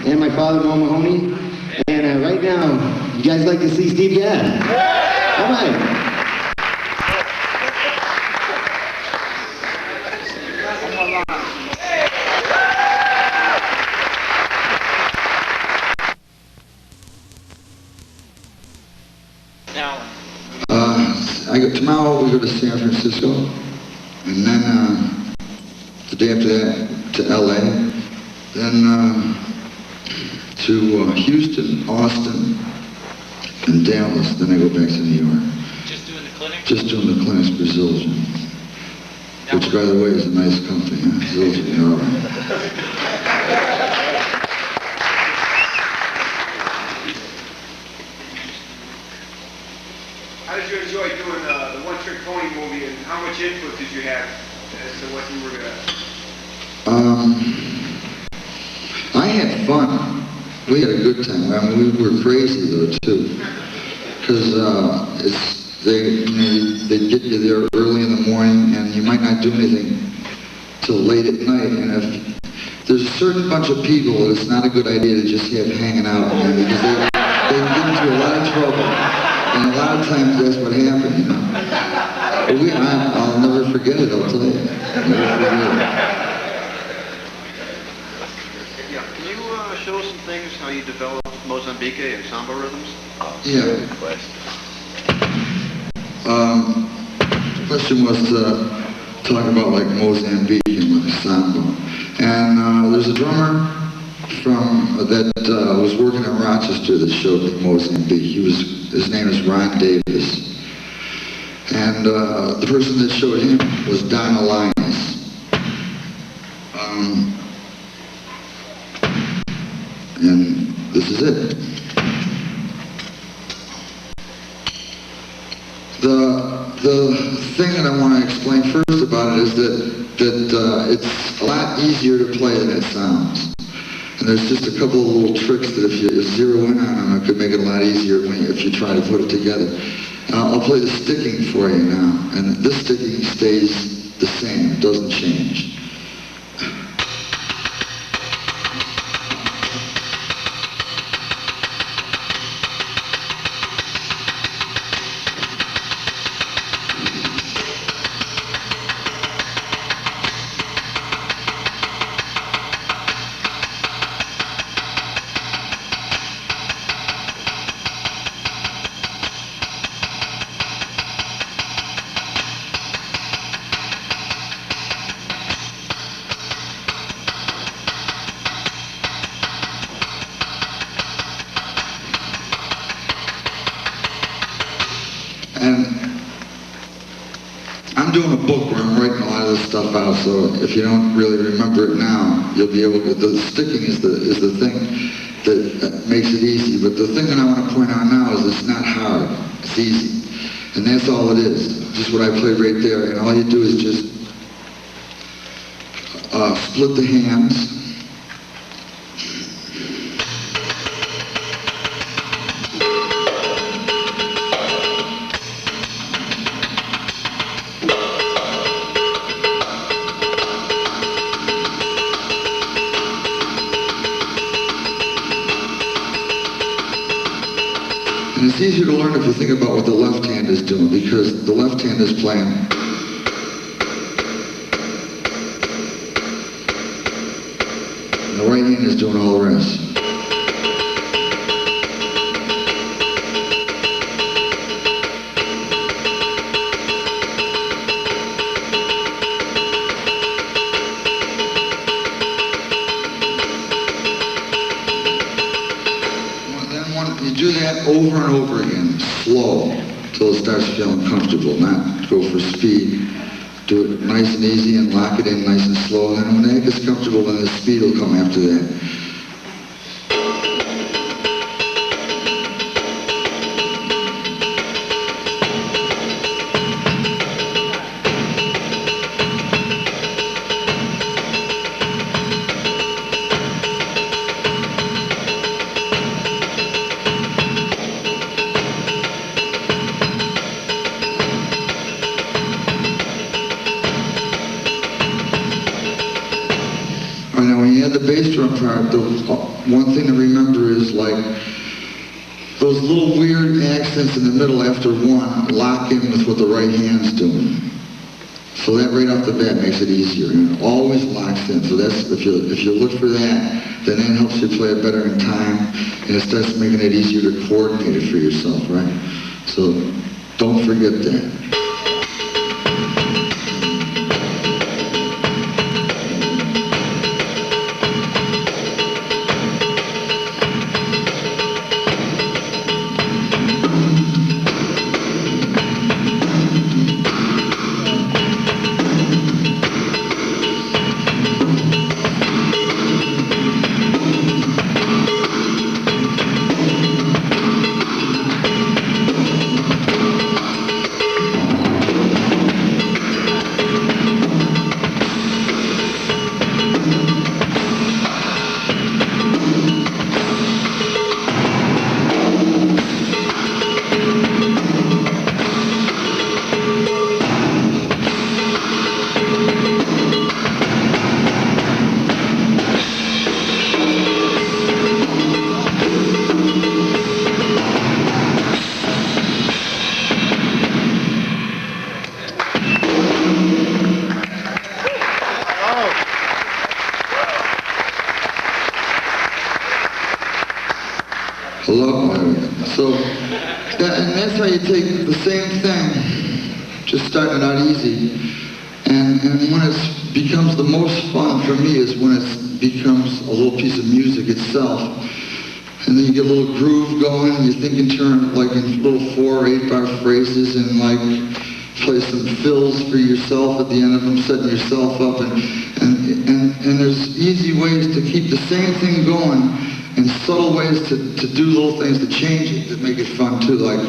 and my father, Mo Mahoney. And right now, you guys like to see Steve Gadd? All right. Tomorrow we go to San Francisco, and then the day after that to LA, then to Houston, Austin, and Dallas. Then I go back to New York. Just doing the clinic? Just doing the clinics for Zildjian, which, by the way, is a nice company. Huh? Zildjian, all right. How did you enjoy doing the One Trick Pony movie, and how much input did you have as to what you were going to... I had fun. We had a good time. I mean, we were crazy though too, because they get you there early in the morning, and you might not do anything till late at night. And if there's a certain bunch of people that it's not a good idea to just have hanging out there, because they get into a lot of trouble. And a lot of times that's what happened, you know. But I'll never forget it, I'll tell you. Never forget it. Yeah, can you show some things, how you developed Mozambique and samba rhythms? Yeah. Good question. The question was to talk about like Mozambique and like samba. And there's a drummer that was working in Rochester that showed me Mozambique. His name is Ron Davis. And the person that showed him was Don Alliance. And this is it. The thing that I want to explain first about it is that it's a lot easier to play than it sounds. And there's just a couple of little tricks that if you zero in on them, it could make it a lot easier if you try to put it together. I'll play the sticking for you now. And this sticking stays the same, it doesn't change. And I'm doing a book where I'm writing a lot of this stuff out, so if you don't really remember it now, you'll be able to. The sticking is the thing that makes it easy, but the thing that I want to point out now is it's not hard, it's easy. And that's all it is, just what I played right there. And all you do is just split the hands. And it's easier to learn if you think about what the left hand is doing, because the left hand is playing. And the right hand is doing all the rest. You do that over and over again, slow, until it starts feeling comfortable, not go for speed. Do it nice and easy and lock it in nice and slow, and then when that gets comfortable, then the speed will come after that. Now when you add the bass drum part, part, the one thing to remember is like those little weird accents in the middle after one lock in with what the right hand's doing. So that right off the bat makes it easier, and it always locks in. So that's, if you look for that, then that helps you play it better in time, and it starts making it easier to coordinate it for yourself, right? So don't forget that. Hello? So, and that's how you take the same thing, just starting out easy, and when it becomes the most fun for me is when it becomes a little piece of music itself, and then you get a little groove going, and you think in terms, like in little 4 or 8 bar phrases, and like play some fills for yourself at the end of them, setting yourself up, and there's easy ways to keep the same thing going, and subtle ways to do little things to change it, that make it fun too, like...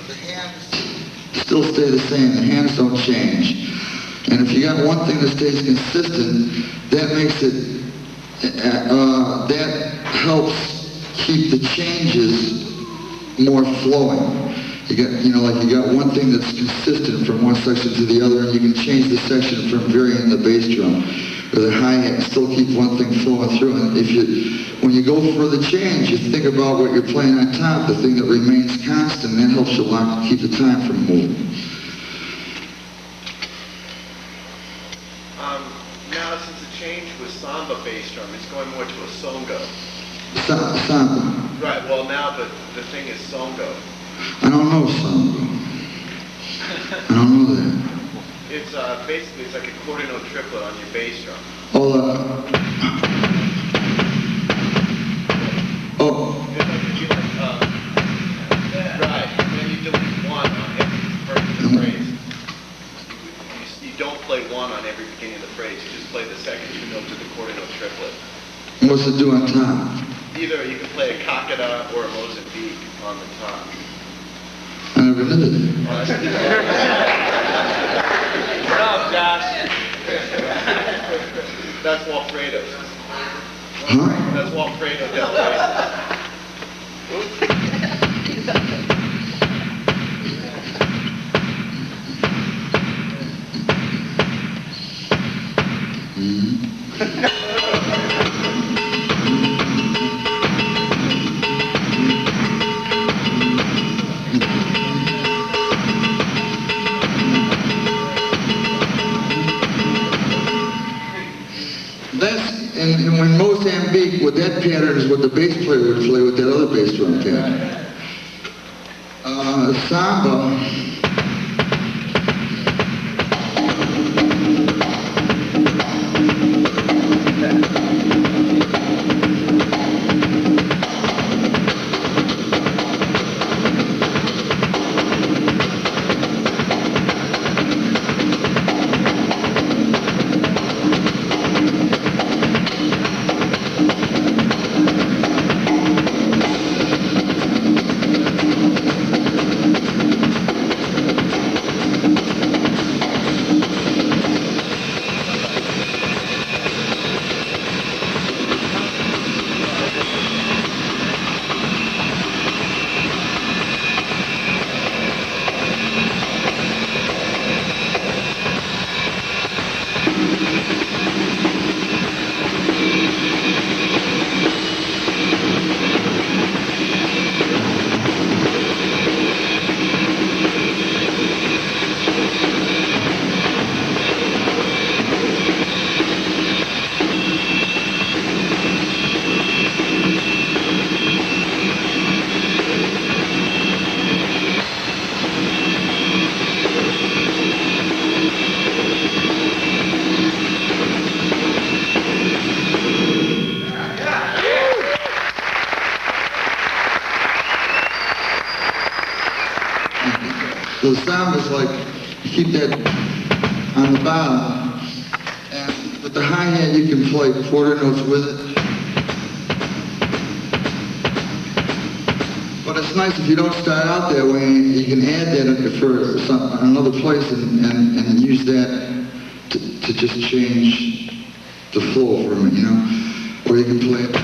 The hands still stay the same, the hands don't change. And if you got one thing that stays consistent, that makes it, that helps keep the changes more flowing. You got, like you got one thing that's consistent from one section to the other, and you can change the section from varying the bass drum or the hi-hat and still keep one thing flowing through. And when you go for the change, you think about what you're playing on top, the thing that remains constant, and that helps you keep the time from moving. Now, since the change was samba bass drum, it's going more to a songo. Samba. Right, well now the thing is songo. I don't know samba. I don't know that. It's basically, it's like a quarter note triplet on your bass drum. It's like if you right, and then you delete one on every part of the phrase. You don't play one on every beginning of the phrase. You just play the second two notes of the quarter note triplet. What's it do on top? Either you can play a cockada or a Mozambique on the top. I never knew that. What up, Josh? That's Walfredo's. Huh? That's Walfredo Del Rey. And when Mozambique, with that pattern is what the bass player would play with that other bass drum pattern. Samba. So the sound is like, you keep that on the bottom, and with the hi-hat you can play quarter notes with it. But it's nice if you don't start out that way, you can add that for another place and use that to just change the flow for a minute, you know? Or you can play it.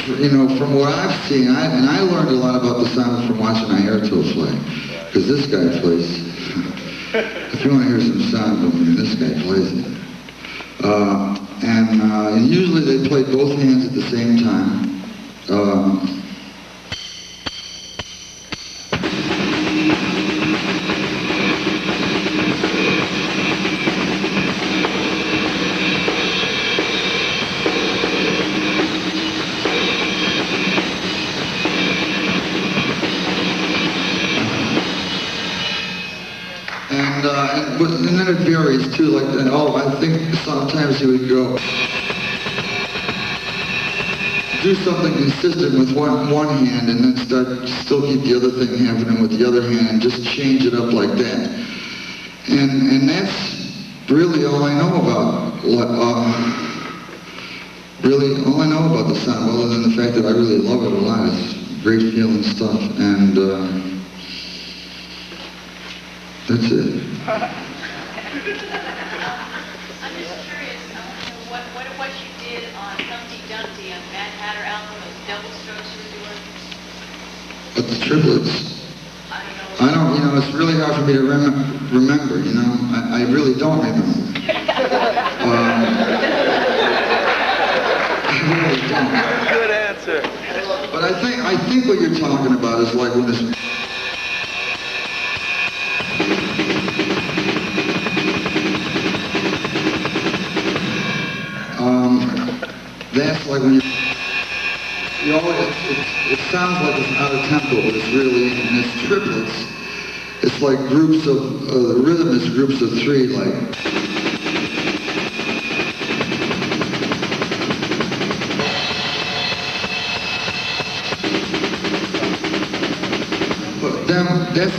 You know, from what I've seen, I learned a lot about the sound from watching Ayrton play, because this guy plays. If you want to hear some sound from me, this guy plays it. And usually they play both hands at the same time. And then it varies too, like, I think sometimes he would go, do something consistent with one hand and then still keep the other thing happening with the other hand and just change it up like that. And that's really all I know about, really all I know about the sound, other than the fact that I really love it a lot. It's great feeling stuff, and that's it. I'm just curious, what you did on Humpty Dumpty on Mad Hatter album, those double strokes you were doing? But the triplets, I don't know. I don't, you know, it's really hard for me to remember, you know. I really don't remember. I really don't. Good answer. But I think what you're talking about is like when it's... That's like when you always, it sounds like it's out of tempo, but it's really, and it's triplets. It's like groups of, the rhythm is groups of three, like. But then,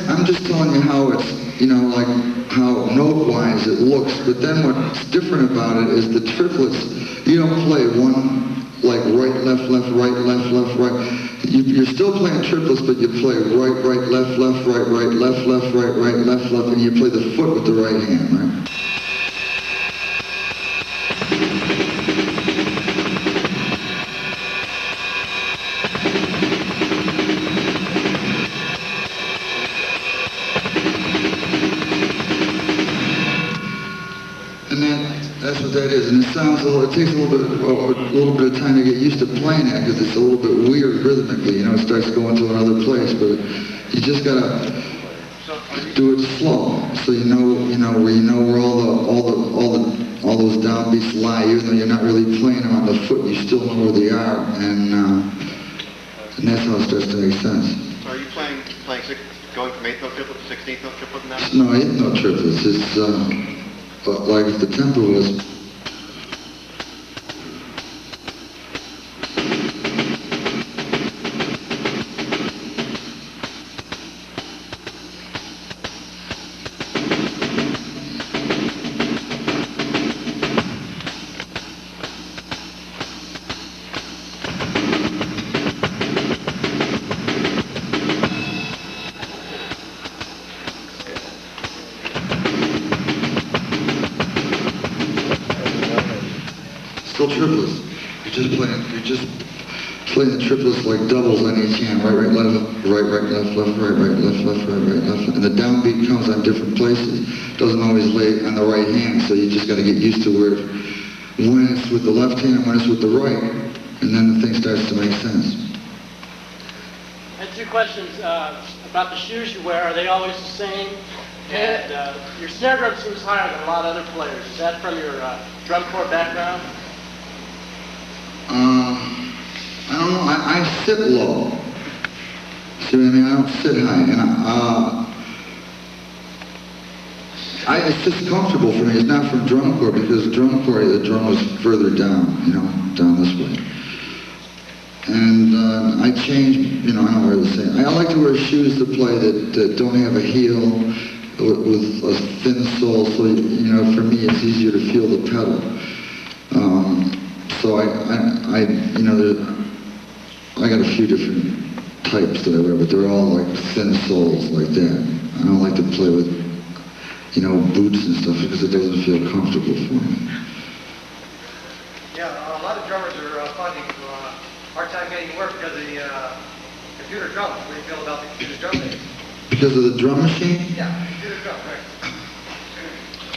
I'm just telling you how it's, you know, like how note-wise it looks, but then what's different about it is the triplets. You don't play one, like right, left, left, right, left, left, right. You're still playing triplets, but you play right, right, left, left, right, right, left, left, right, right, left, left, and you play the foot with the right hand, right? That's what that is, and it sounds it takes a little bit of time to get used to playing that because it's a little bit weird rhythmically. You know, it starts going to another place, but you just gotta do it slow, so you know where all those downbeats lie. Even though you're not really playing them on the foot, you still know where they are, and that's how it starts to make sense. So are you playing going from 8th note triplet to 16th note triplet now? No, 8th note triplets. It's but like if the tempo was. Still triplets. You're just playing, playing the triplets like doubles on each hand, right, right, left, right, right, left, left, right, right, left, left, right, right, left, and the downbeat comes on different places. Doesn't always lay on the right hand, so you just got to get used to when it's with the left hand, when it's with the right, and then the thing starts to make sense. I had 2 questions about the shoes you wear. Are they always the same? And your snare drum seems higher than a lot of other players. Is that from your drum corps background? I don't know. I sit low. See what I mean? I don't sit high, and it's just comfortable for me. It's not from drum corps, because drum corps, the drum was further down, you know, down this way. And I change, you know, I don't wear the same. I like to wear shoes to play that don't have a heel with a thin sole, so, you know, for me it's easier to feel the pedal. So you know, I got a few different types that I wear, but they're all like thin soles like that. I don't like to play with, you know, boots and stuff, because it doesn't feel comfortable for me. Yeah, a lot of drummers are finding a hard time getting work because of the computer drums. What do you feel about the computer drum thing? Because of the drum machine? Yeah, computer drum, right.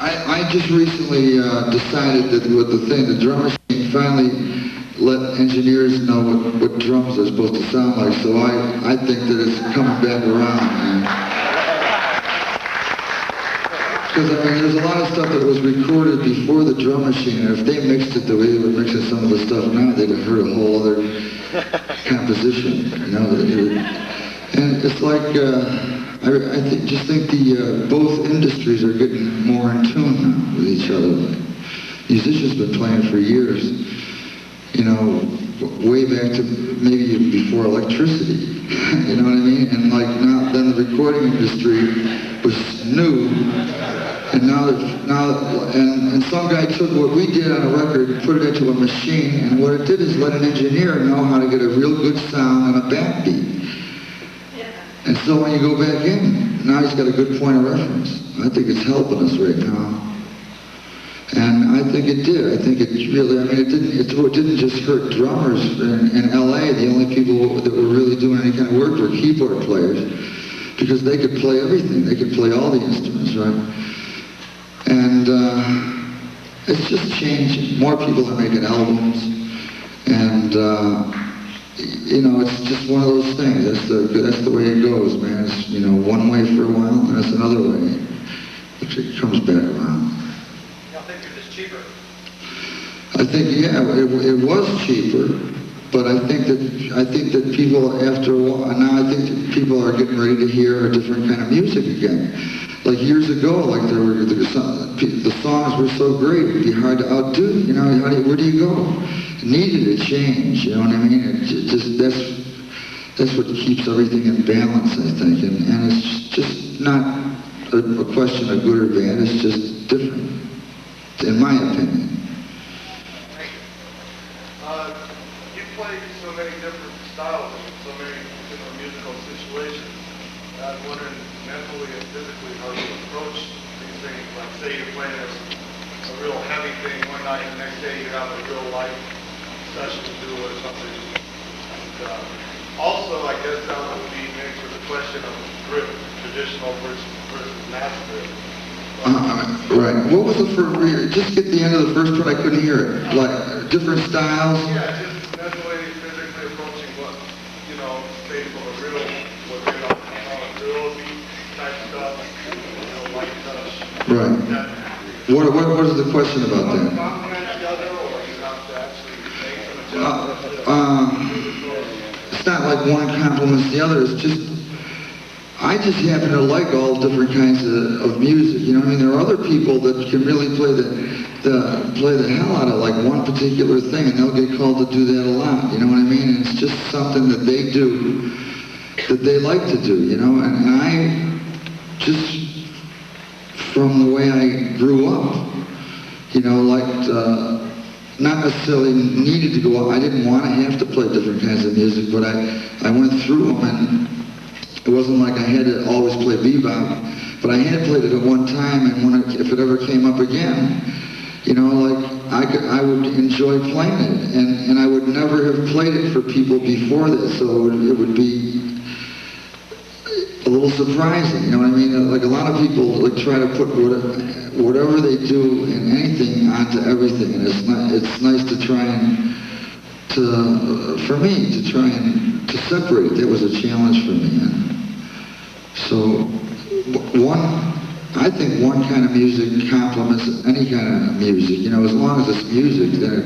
I just recently decided that with the drum machine finally let engineers know what drums are supposed to sound like, so I think that it's coming back around. Because, I mean, there's a lot of stuff that was recorded before the drum machine, and if they mixed it the way they were mixing some of the stuff now, they'd have heard a whole other composition, you know. And it's like, just think both industries are getting more in tune now with each other. Musicians have been playing for years, you know, way back to maybe before electricity, you know what I mean? And like now, then the recording industry was new, and and some guy took what we did on a record and put it into a machine, and what it did is let an engineer know how to get a real good sound on a backbeat. And so when you go back in, now he's got a good point of reference. I think it's helping us right now. And I think it did. I think it really, I mean, it didn't just hurt drummers in LA. The only people that were really doing any kind of work were keyboard players, because they could play everything. They could play all the instruments, right? And it's just changing. More people are making albums, and you know, it's just one of those things. That's the way it goes, man. It's, you know, one way for a while, and it's another way, which it comes back around. I think it's just cheaper. I think, yeah, it was cheaper, but I think that people, after a while, now I think that people are getting ready to hear a different kind of music again. Like years ago, like the songs were so great, it'd be hard to outdo. You know, where do you go? It needed a change. You know what I mean? It just that's what keeps everything in balance, I think. And it's just not a question of good or bad. It's just different, in my opinion. You play so many different styles and so many different musical situations. I was wondering, mentally and physically, how you approach these things. Like, say you're playing a real heavy thing one night, and the next day you have a real light session to do or something. And also, I guess that would be mixed with the question of grip, traditional versus mass grip. Right. What was the first? Just get the end of the first one. I couldn't hear it. Like different styles. Yeah, just mentally, physically approaching what, you know, say from a real, what they call a real beat type stuff, you know, light touch. Right. What is the question about that? Complement each other, or you have to actually make some adjustments? It's not like one complements the other. It's just, I just happen to like all different kinds of music. You know what I mean? There are other people that can really play the hell out of like one particular thing, and they'll get called to do that a lot. You know what I mean? And it's just something that they do, that they like to do. You know, and I just, from the way I grew up, you know, liked. Not necessarily needed to go out. I didn't want to have to play different kinds of music, but I went through them, and it wasn't like I had to always play bebop, but I had played it at one time, and if it ever came up again, you know, like I would enjoy playing it, and I would never have played it for people before this, so it would be a little surprising, you know what I mean? Like a lot of people like try to put whatever they do in anything onto everything, and it's nice to try and for me to try and to separate it. That was a challenge for me, and so I think one kind of music complements any kind of music. You know, as long as it's music, then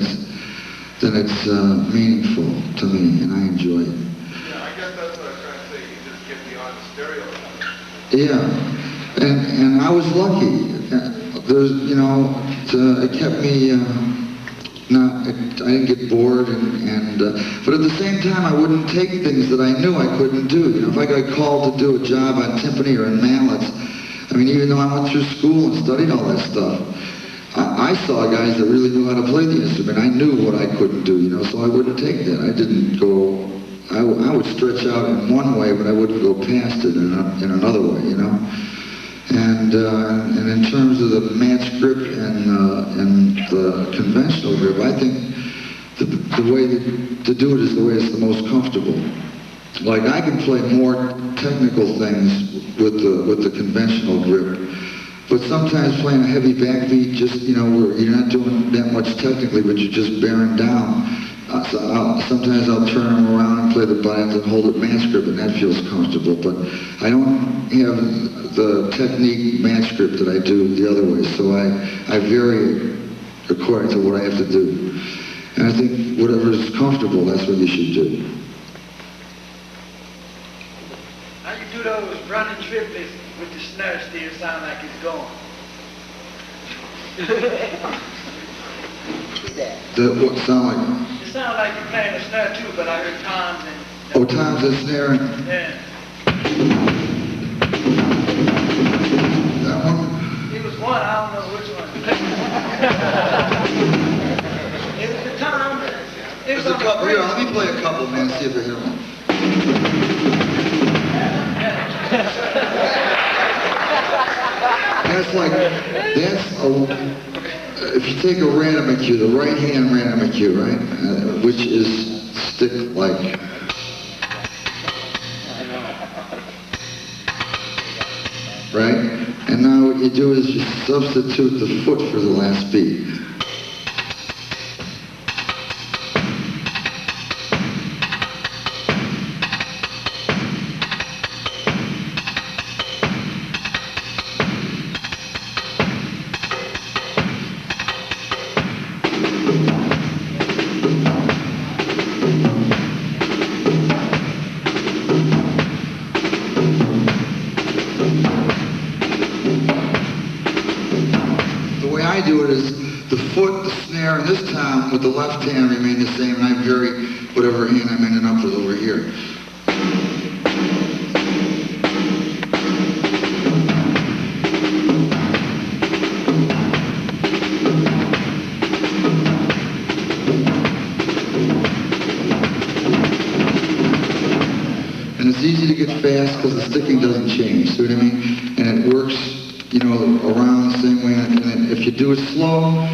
it's meaningful to me, and I enjoy it. Yeah, I guess that's what I'm trying to say. You just get beyond stereotypes. Yeah, and I was lucky. There's, you know, it kept me. I didn't get bored, but at the same time, I wouldn't take things that I knew I couldn't do. You know, if I got called to do a job on timpani or in mallets, I mean, even though I went through school and studied all that stuff, I saw guys that really knew how to play the instrument. I knew what I couldn't do, you know, so I wouldn't take that. I didn't go, I would stretch out in one way, but I wouldn't go past it in another way, you know. And in terms of the match grip and the conventional grip, I think the way to do it is the way it's the most comfortable. Like, I can play more technical things with the conventional grip, but sometimes playing a heavy backbeat, just, you know, where you're not doing that much technically, but you're just bearing down. Sometimes I'll turn them around and play the buttons and hold it match grip, and that feels comfortable, but I don't have the technique match grip that I do the other way, so I vary according to what I have to do. And I think whatever is comfortable, that's what you should do. How you do those running triplets with the snare still sound like it's going? What sound like? It sounds like you're playing the snare too, but I heard toms and... Oh, toms and snare. Yeah. That one? It was one, I don't know which one. It was the tom. There's a couple. Here, let me play a couple, man, see if I hit one. If you take a random cue, the right hand random cue, right, which is stick-like. Right? And now what you do is you substitute the foot for the last beat. And this time, with the left hand remain the same, and I vary whatever hand I'm ending up with over here. And it's easy to get fast because the sticking doesn't change, see what I mean? And it works, you know, around the same way, and if you do it slow,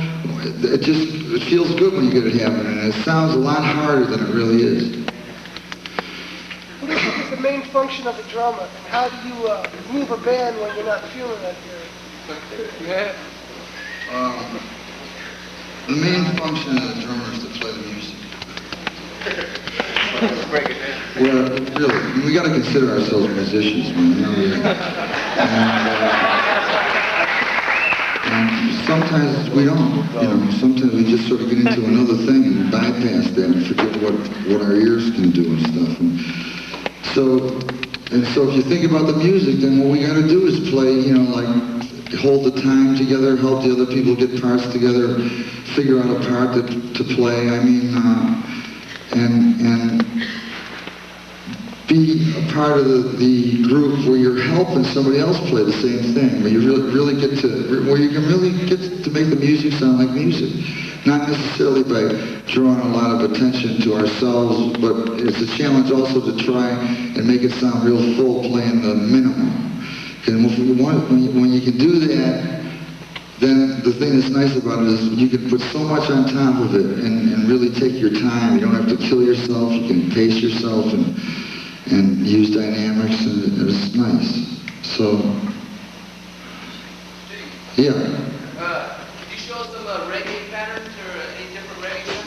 it feels good when you get it happening, and it sounds a lot harder than it really is. What do you think is the main function of a drummer, and how do you move a band when you're not feeling that good? The main function of the drummer is to play the music. Well, really, we got to consider ourselves musicians, man. You know, and sometimes we don't, you know, sometimes we just sort of get into another thing and bypass that and forget what our ears can do and stuff. And so if you think about the music, then what we got to do is play, you know, like hold the time together, help the other people get parts together, figure out a part to play. I mean, and be a part of the group where you're helping somebody else play the same thing, where you really get to, where you can really get to make the music sound like music. Not necessarily by drawing a lot of attention to ourselves, but it's a challenge also to try and make it sound real full, playing the minimum. And when you can do that, then the thing that's nice about it is you can put so much on top of it and really take your time. You don't have to kill yourself. You can pace yourself and use dynamics, and it's nice. So, yeah. Could you show some reggae patterns or any different reggae patterns?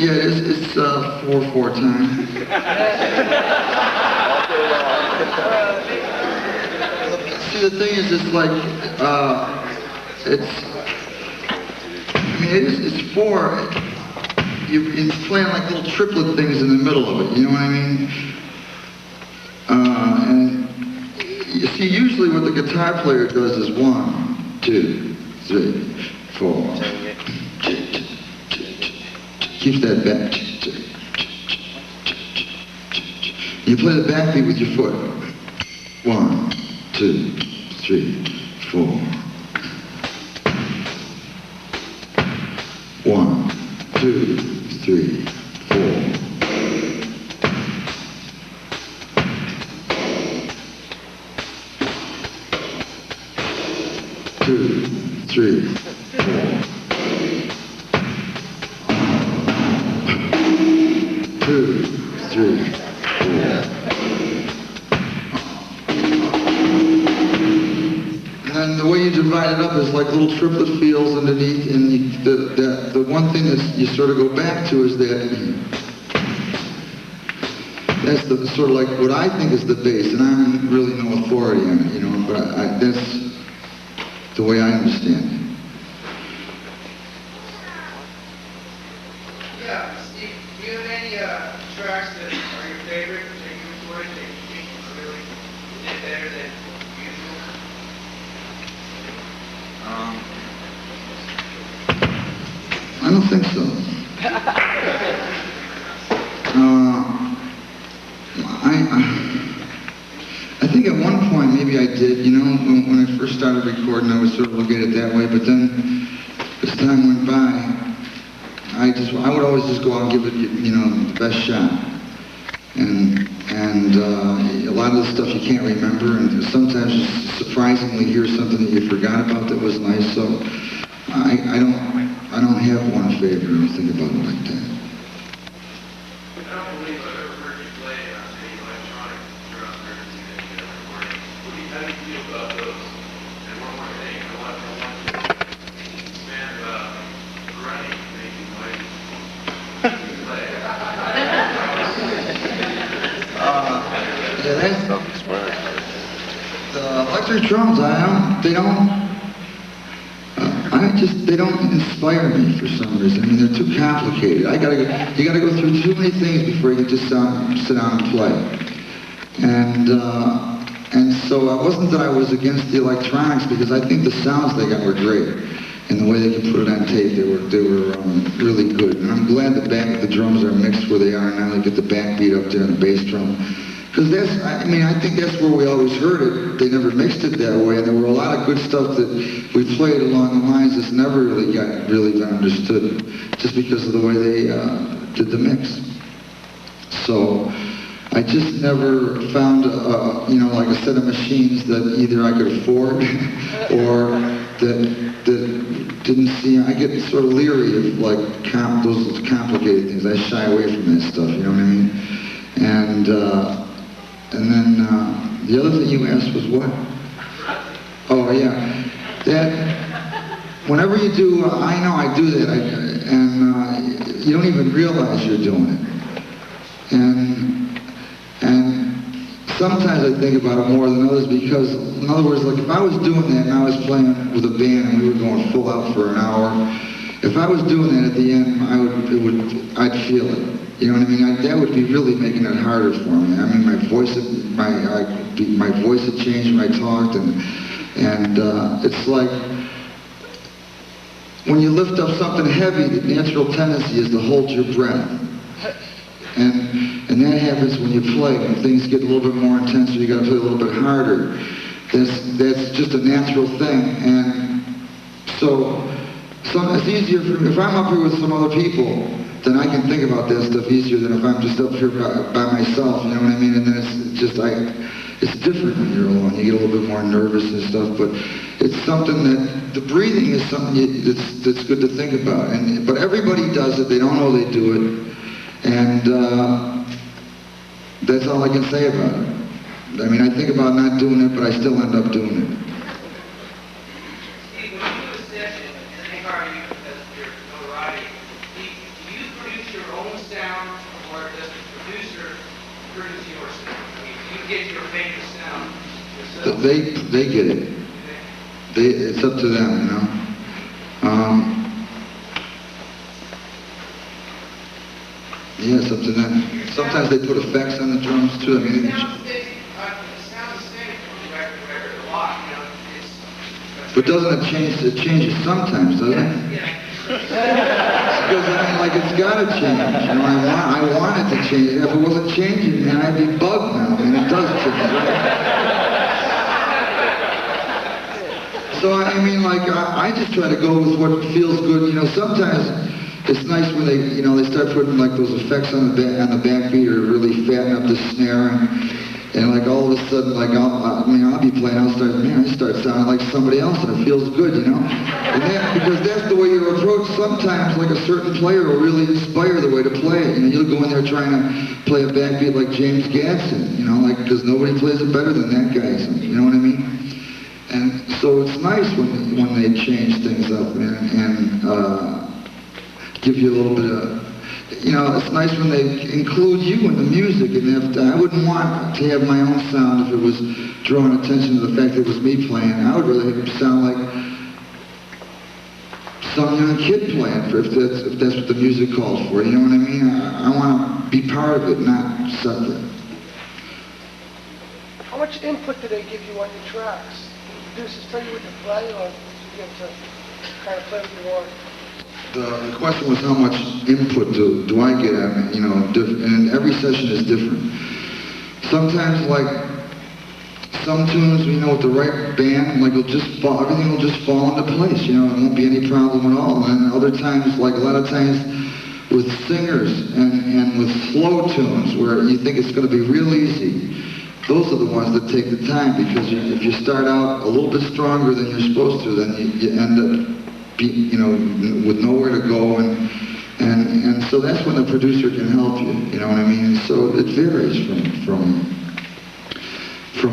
It's 4/4 time. See, the thing is, it's like, it's 4. You're playing like little triplet things in the middle of it, you know what I mean? And you see, usually what the guitar player does is 1, 2, 3, 4. Keeps that back. You play the backbeat with your foot. 1, 2, 3, 4. 1, 2, 3, 4. 2, 3, 4. 2, 3, 4. And then the way you divide it up is like little triplet fields underneath, and the one thing that you sort of go back to is that's the sort of like what I think is the bass, and I'm really no authority on it, you know, but that's the way I understand it. Yeah, Steve, do you have any tracks that are your favorite that you recorded that you think you really did better than usual? I don't think so. I think at one point maybe I did, you know, when I first started recording I would sort of look at it that way, but then as time went by, I would always just go out and give it, you know, the best shot. And a lot of the stuff you can't remember, and sometimes you surprisingly hear something that you forgot about that was nice, so I don't have one favorite or think about it like that. I don't believe I've ever heard you play any electronic drum or anything that you ever recorded. How do you feel about those? And one more thing, I want to expand about running, making noise. You play. Yeah, that's the electric drums. They don't inspire me for some reason. I mean, they're too complicated. You gotta go through too many things before you can just sit down and play. And so it wasn't that I was against the electronics, because I think the sounds they got were great, and the way they could put it on tape, they were really good. And I'm glad the drums are mixed where they are now. They get the backbeat up there and the bass drum. Because I think that's where we always heard it. They never mixed it that way, and there were a lot of good stuff that we played along the lines that's never really got understood, just because of the way they did the mix. So I just never found, like a set of machines that either I could afford that didn't see. I get sort of leery of like those complicated things. I shy away from that stuff. You know what I mean? And then the other thing you asked was what? Oh yeah, that whenever you do, I know I do that, and you don't even realize you're doing it, and sometimes I think about it more than others because, in other words, like if I was doing that and I was playing with a band and we were going full out for an hour, if I was doing that at the end, I'd feel it. You know what I mean? That would be really making it harder for me. I mean, my voice had changed when I talked, and it's like when you lift up something heavy, the natural tendency is to hold your breath. And that happens when you play, when things get a little bit more intense, or you got to play a little bit harder. That's just a natural thing. And so it's easier for me, if I'm up here with some other people, then I can think about that stuff easier than if I'm just up here by myself, you know what I mean? And then it's different when you're alone. You get a little bit more nervous and stuff, but it's something that, the breathing is something that's good to think about. But everybody does it, they don't know they do it, and that's all I can say about it. I mean, I think about not doing it, but I still end up doing it. Steve, when you do a session, and they hire you as your notoriety, do you produce your own sound, or does the producer produce your sound? I mean, do you get your famous sound yourself? They get it. It's up to them, you know. Yeah, it's up to them. Sometimes they put effects on the drums too. I mean, It sounds the same from record to record a lot, you know. but doesn't it change? It changes sometimes, doesn't it? Yeah. Because I mean, like it's got to change. You know, I want it to change. If it wasn't changing, man, I'd be bugged now. I mean, it does change. So I mean, like I just try to go with what feels good. You know, sometimes it's nice when they start putting like those effects on the backbeat or really fatten up the snare and like all of a sudden, like I'll be playing, I start sounding like somebody else, and it feels good, you know. And because that's the way you're approached. Sometimes, like a certain player will really inspire the way to play it. You know, you'll go in there trying to play a backbeat like James Gadd, you know, like because nobody plays it better than that guy. So, you know what I mean? And so it's nice when they change things up and give you a little bit of, you know, it's nice when they include you in the music. And I wouldn't want to have my own sound if it was drawing attention to the fact that it was me playing. I would rather have it sound like some young kid playing, if that's what the music calls for. You know what I mean? I want to be part of it, not separate. How much input do they give you on your tracks? Do producers tell you what to play, or do you get to kind of play what you want? The question was how much input do I get on it, you know, and every session is different. Sometimes, like, some tunes, you know, with the right band, like, everything will just fall into place, you know, it won't be any problem at all. And other times, like, a lot of times with singers and with slow tunes where you think it's going to be real easy, those are the ones that take the time, because if you start out a little bit stronger than you're supposed to, then you end up with nowhere to go, and so that's when the producer can help you. You know what I mean? So it varies from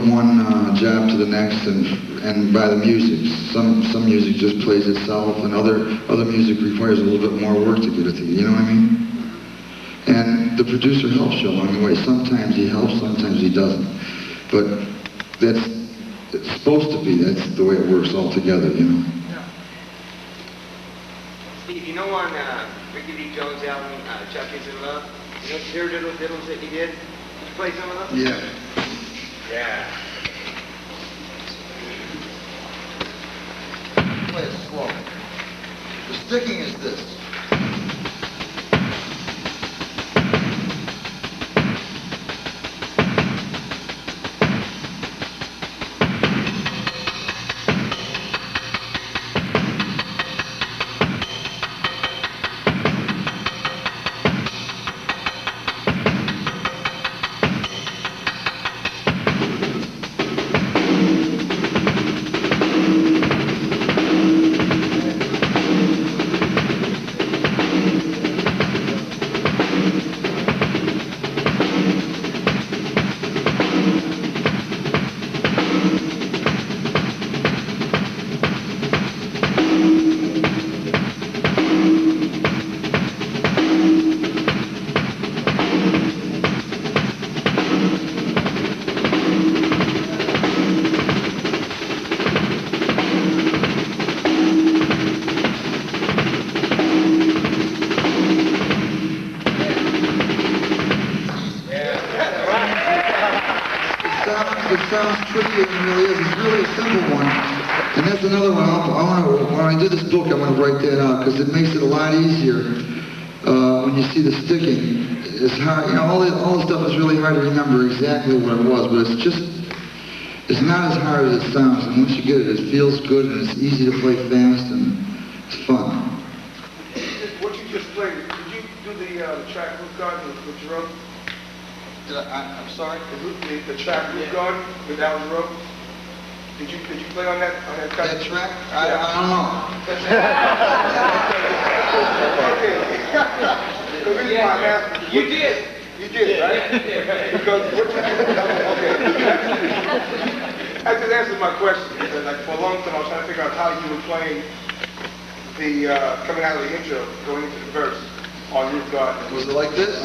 one job to the next, and by the music. Some music just plays itself, and other music requires a little bit more work to get it to you. You know what I mean? And the producer helps you along the way. Sometimes he helps, sometimes he doesn't. But it's supposed to be. That's the way it works all together. You know. Steve, you know on Ricky Lee Jones' album, Chuck Is in Love, you know the little diddles that he did? Did you play some of them? Yeah. Yeah. Play it slow. The sticking is this. easier than it really is. It's really a simple one. And that's another one. When I do this book, I'm going to write that out because it makes it a lot easier when you see the sticking. It's hard, you know, all the stuff is really hard to remember exactly what it was, but it's not as hard as it sounds. And once you get it, it feels good and it's easy to play fast and it's fun. What you just played, did you do the track Root Garden with Jerome? I'm sorry? The track Root Garden with Alan Jerome? Did you play on that track? That track? I don't know. Okay. The reason why I'm asking, you did, right? Because what you that just answers my question. Because like for a long time I was trying to figure out how you were playing the coming out of the intro, going into the verse on Root Garden. Was it like this?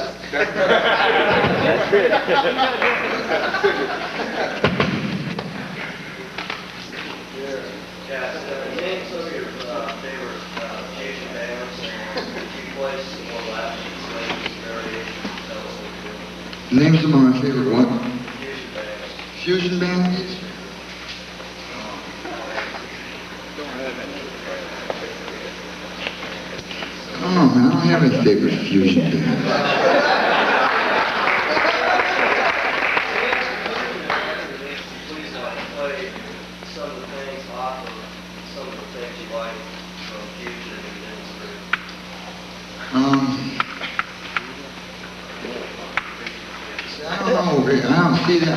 Name some of your favorite fusion bands and you play some more Latin variations. Tell us what you're doing. Name some of my favorite what? Fusion bands. Fusion bands? I don't know, man. I don't have any favorite fusion bands.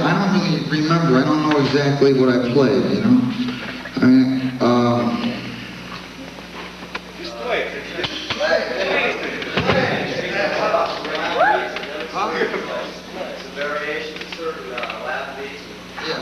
I don't really remember. I don't know exactly what I played, you know? I mean, just play. It's a variation of certain Latin beats. yeah.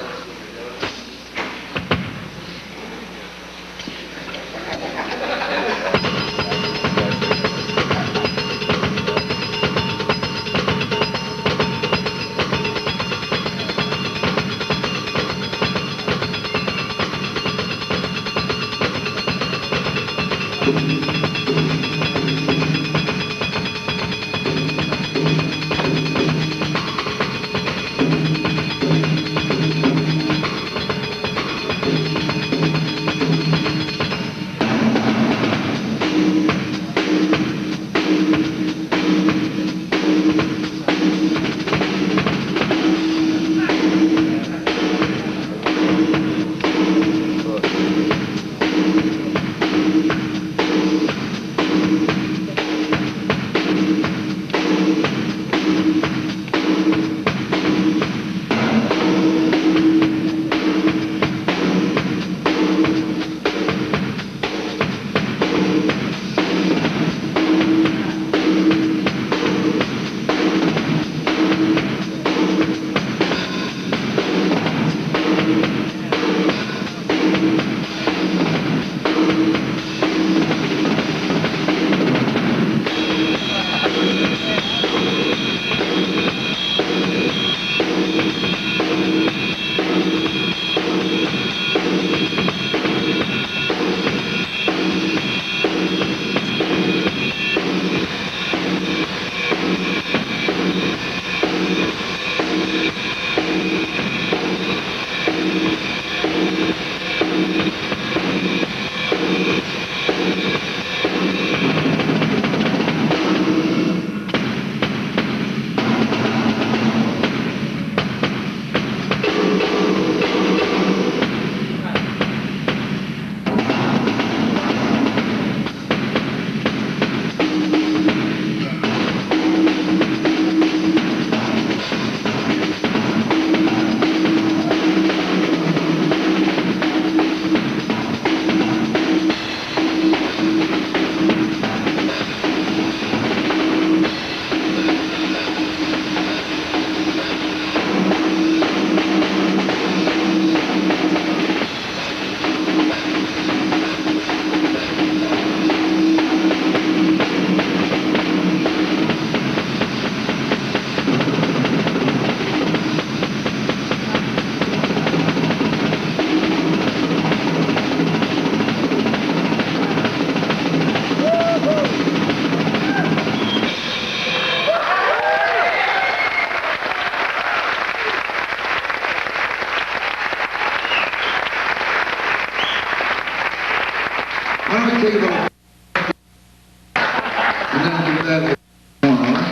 Why don't we take a little... And then do that one, all right?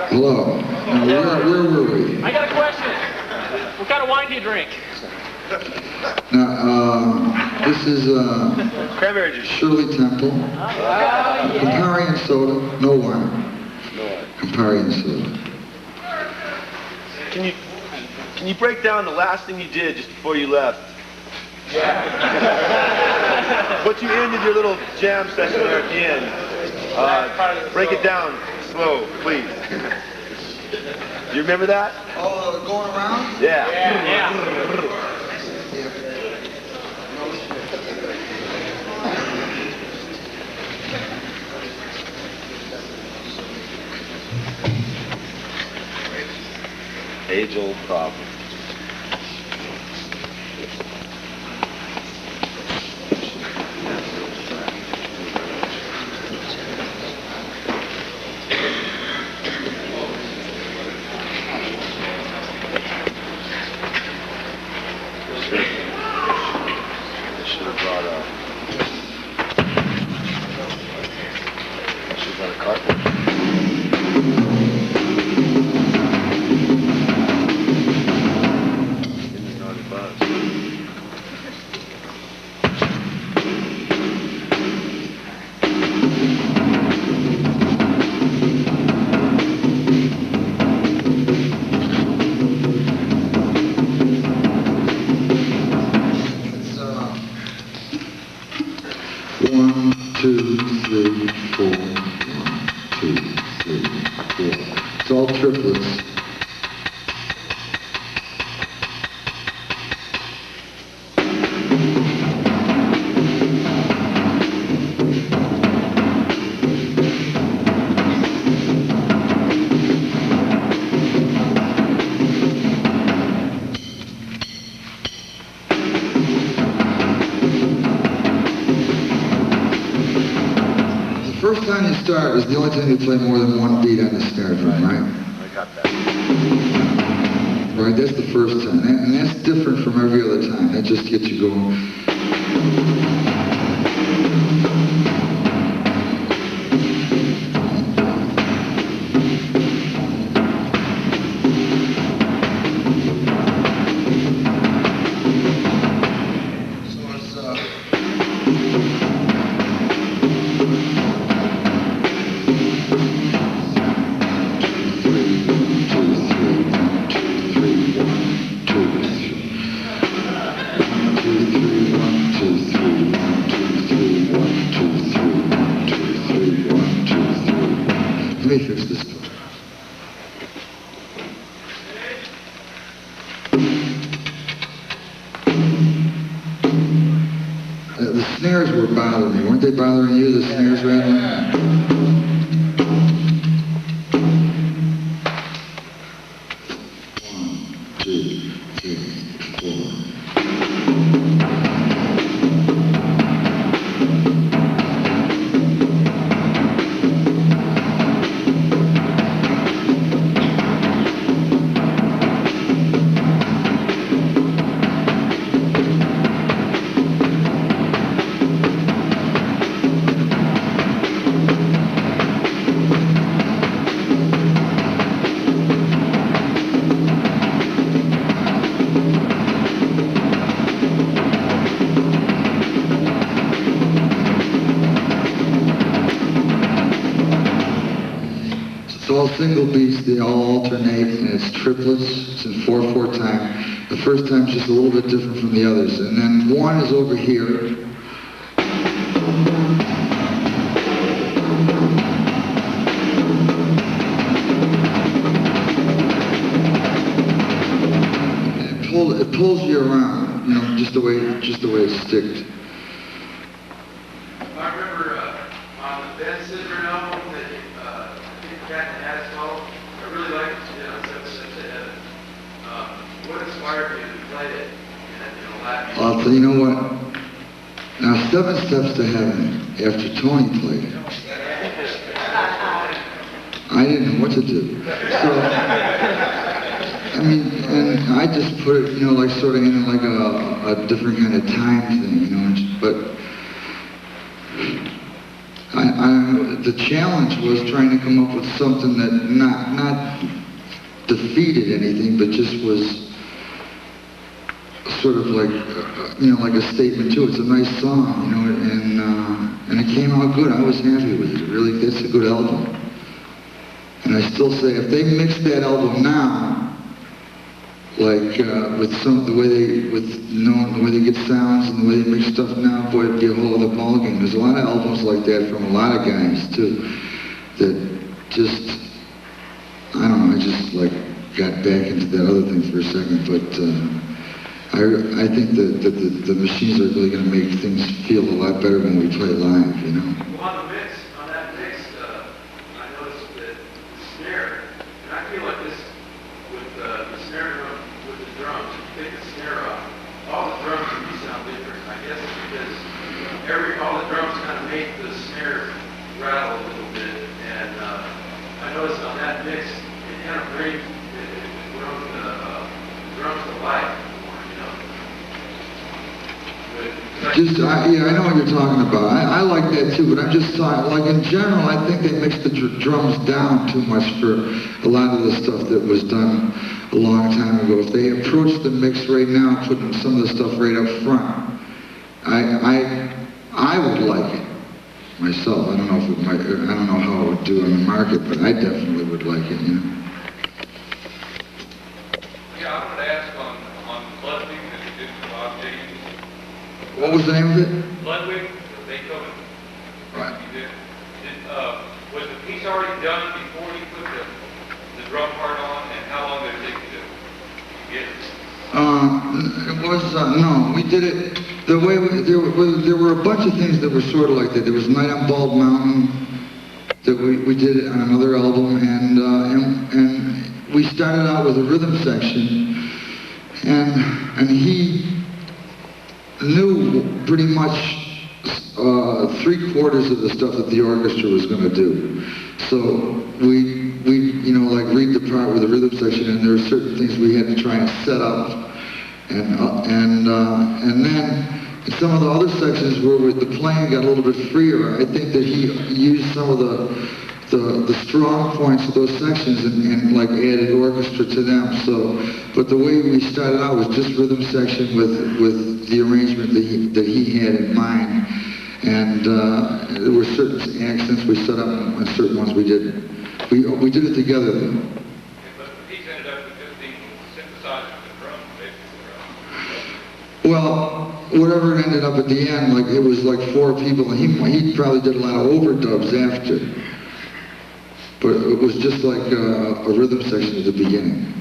Hello. Now, where were we? I got a question. What kind of wine do you drink? Now, this is Cranberry juice. Shirley Temple. Campari and soda. No wine. Campari and soda. Can you break down the last thing you did just before you left? What you ended your little jam session there at the end. Break it down slow, please. Do you remember that? Oh, going around? Yeah. Age-old problem. Should have brought up. Should have brought a carpet. It's all triplets. The first time you start is the only time you play more than one beat on the snare drum, right? I got that. Right, that's the first time. And that's different from every other time. That just gets you going. Let me fix this. The snares were bothering me. Weren't they bothering you, the snares rattling? 1, 2, 3, 4. It's all single beats, they all alternate, and it's triplets, it's in 4/4 time. The first time's just a little bit different from the others. And then one is over here. And it pulls you around, you know, just the way it's sticked. I remember on the Ben Sidner album that Cat and Hat is called. I really liked it. You know, Seven Steps to Heaven. What inspired you to play it? And Latin? So you know what? Now, Seven Steps to Heaven, after Tony played it, I didn't know what to do. So, I mean, and I just put it, you know, like sort of in like a different kind of time thing, you know, but the challenge was trying to come up with something that not defeated anything, but just was sort of like, you know, like a statement too. It's a nice song, you know, and it came out good. I was happy with it. Really, it's a good album. And I still say, if they mixed that album now, like with the way they get sounds and the way they mix stuff now, boy, it'd be a whole other ballgame. There's a lot of albums like that from a lot of guys too, that just, I don't know, I just like got back into that other thing for a second, but I think that the machines are really going to make things feel a lot better when we play live, you know. Well, on that mix, I noticed that the snare, and I feel like this with the snare drum, with the drums, if you take the snare off, all the drums to me sound different. I guess it's because all the drums kind of make the snare rattle a little bit, and I noticed on that mix, it kind of brings the drums to life. Just, yeah, I know what you're talking about. I like that too, but I'm just talking, like in general, I think they mixed the drums down too much for a lot of the stuff that was done a long time ago. If they approached the mix right now, putting some of the stuff right up front, I would like it myself. I don't know if it might, I don't know how it would do on the market, but I definitely would like it, you know. Yeah, I wanted to ask on Ludwig that you did with Bob James. What was the name of it? Ludwig, Beethoven. Right. You did. Was the piece already done before you put the drum part on, and how long did it take you to get it? It was, no, we did it, the way, there were a bunch of things that were sort of like that. There was Night on Bald Mountain, that we did it on another album, and we started out with a rhythm section, and he knew pretty much 3/4 of the stuff that the orchestra was going to do. So we you know, like read the part with the rhythm section, and there were certain things we had to try and set up, and then in some of the other sections where the playing got a little bit freer, I think that he used some of the strong points of those sections and like added orchestra to them. So, but the way we started out was just rhythm section with the arrangement that he had in mind, and there were certain accents we set up and certain ones we didn't. We did it together though. But the piece ended up with just being synthesized with the drum, basically. Well, whatever it ended up at the end, like it was like 4 people, and he probably did a lot of overdubs after. But it was just like a rhythm section at the beginning.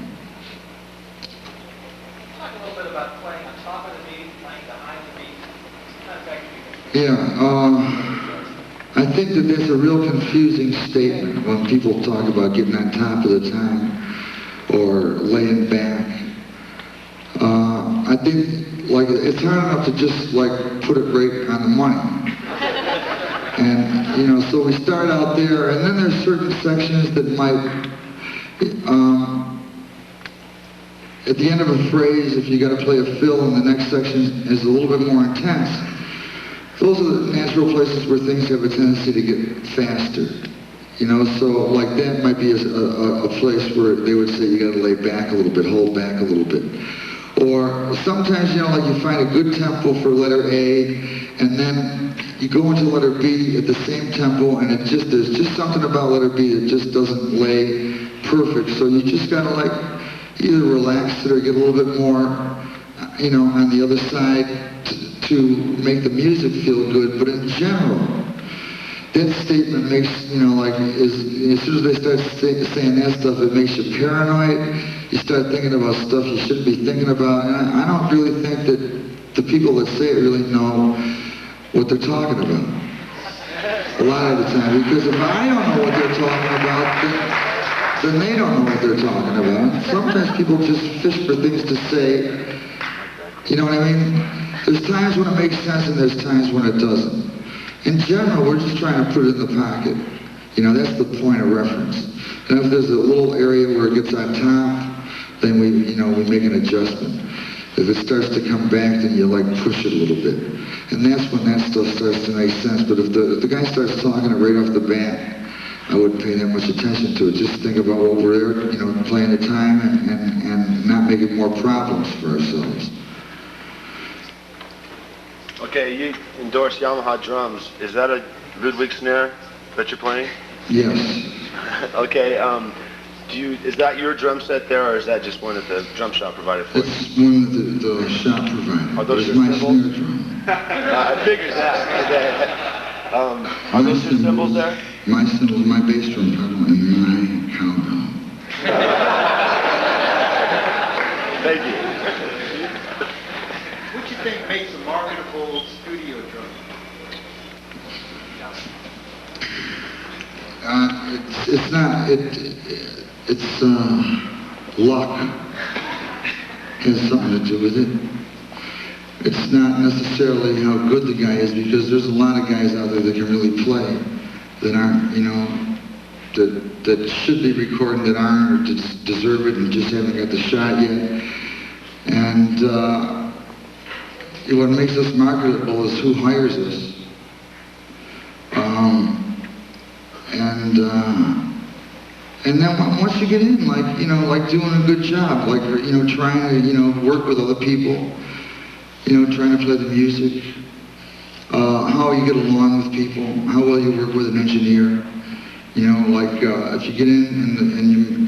Talk a little bit about playing on top of the beat, playing behind the beat. What kind of effect do you get? Yeah, I think that that's a real confusing statement when people talk about getting on top of the time or laying back. I think like it's hard enough to just like put it right on the money. And, you know, so we start out there, and then there's certain sections that might, at the end of a phrase, if you got to play a fill and the next section is a little bit more intense, those are the natural places where things have a tendency to get faster. You know, so like that might be a place where they would say you got to lay back a little bit, hold back a little bit. Or sometimes, you know, like you find a good tempo for letter A, and then you go into letter B at the same tempo, and there's just something about letter B that just doesn't lay perfect. So you just gotta like either relax it or get a little bit more, you know, on the other side to make the music feel good. But in general, that statement makes, you know, like, as soon as they start saying that stuff, it makes you paranoid. You start thinking about stuff you shouldn't be thinking about. And I don't really think that the people that say it really know what they're talking about. A lot of the time. Because if I don't know what they're talking about, then they don't know what they're talking about. Sometimes people just fish for things to say. You know what I mean? There's times when it makes sense and there's times when it doesn't. In general, we're just trying to put it in the pocket. You know, that's the point of reference. And if there's a little area where it gets on top, then we make an adjustment. If it starts to come back, then you like push it a little bit. And that's when that stuff starts to make sense. But if the guy starts talking it right off the bat, I wouldn't pay that much attention to it. Just think about what we're there, playing the time and not making more problems for ourselves. Okay, you endorse Yamaha drums. Is that a Ludwig snare that you're playing? Yes. Okay, is that your drum set there, or is that just one that the drum shop provided for you? It's one that the shop provided. Are those it's your my cymbals? snare drum. I figured that. Okay. Are those your cymbals there? My cymbals, my bass drum pedal, and my cowbell. Thank you. What do you think makes a marketable studio drum? It's not, it's luck has something to do with it. It's not necessarily how good the guy is, because there's a lot of guys out there that can really play that aren't, that should be recording that aren't, or deserve it and just haven't got the shot yet. And what makes us marketable is who hires us. And then once you get in, like doing a good job, like, trying to, work with other people, trying to play the music, how you get along with people, how well you work with an engineer, if you get in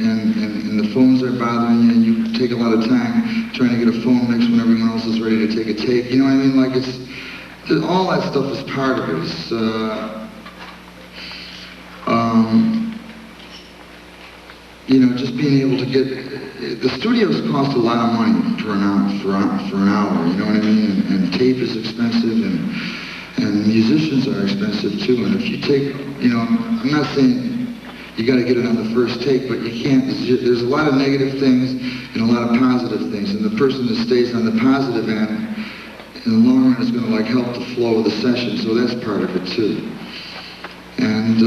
and the phones are bothering you, and you take a lot of time trying to get a phone mix when everyone else is ready to take a take, you know what I mean? Like, all that stuff is part of it. It's, just being able to get, the studios cost a lot of money for an hour, you know what I mean? And tape is expensive, and musicians are expensive too. And if you take, I'm not saying you got to get it on the first take, but you can't. There's a lot of negative things and a lot of positive things, and the person that stays on the positive end, in the long run, is going to help the flow of the session. So that's part of it too. And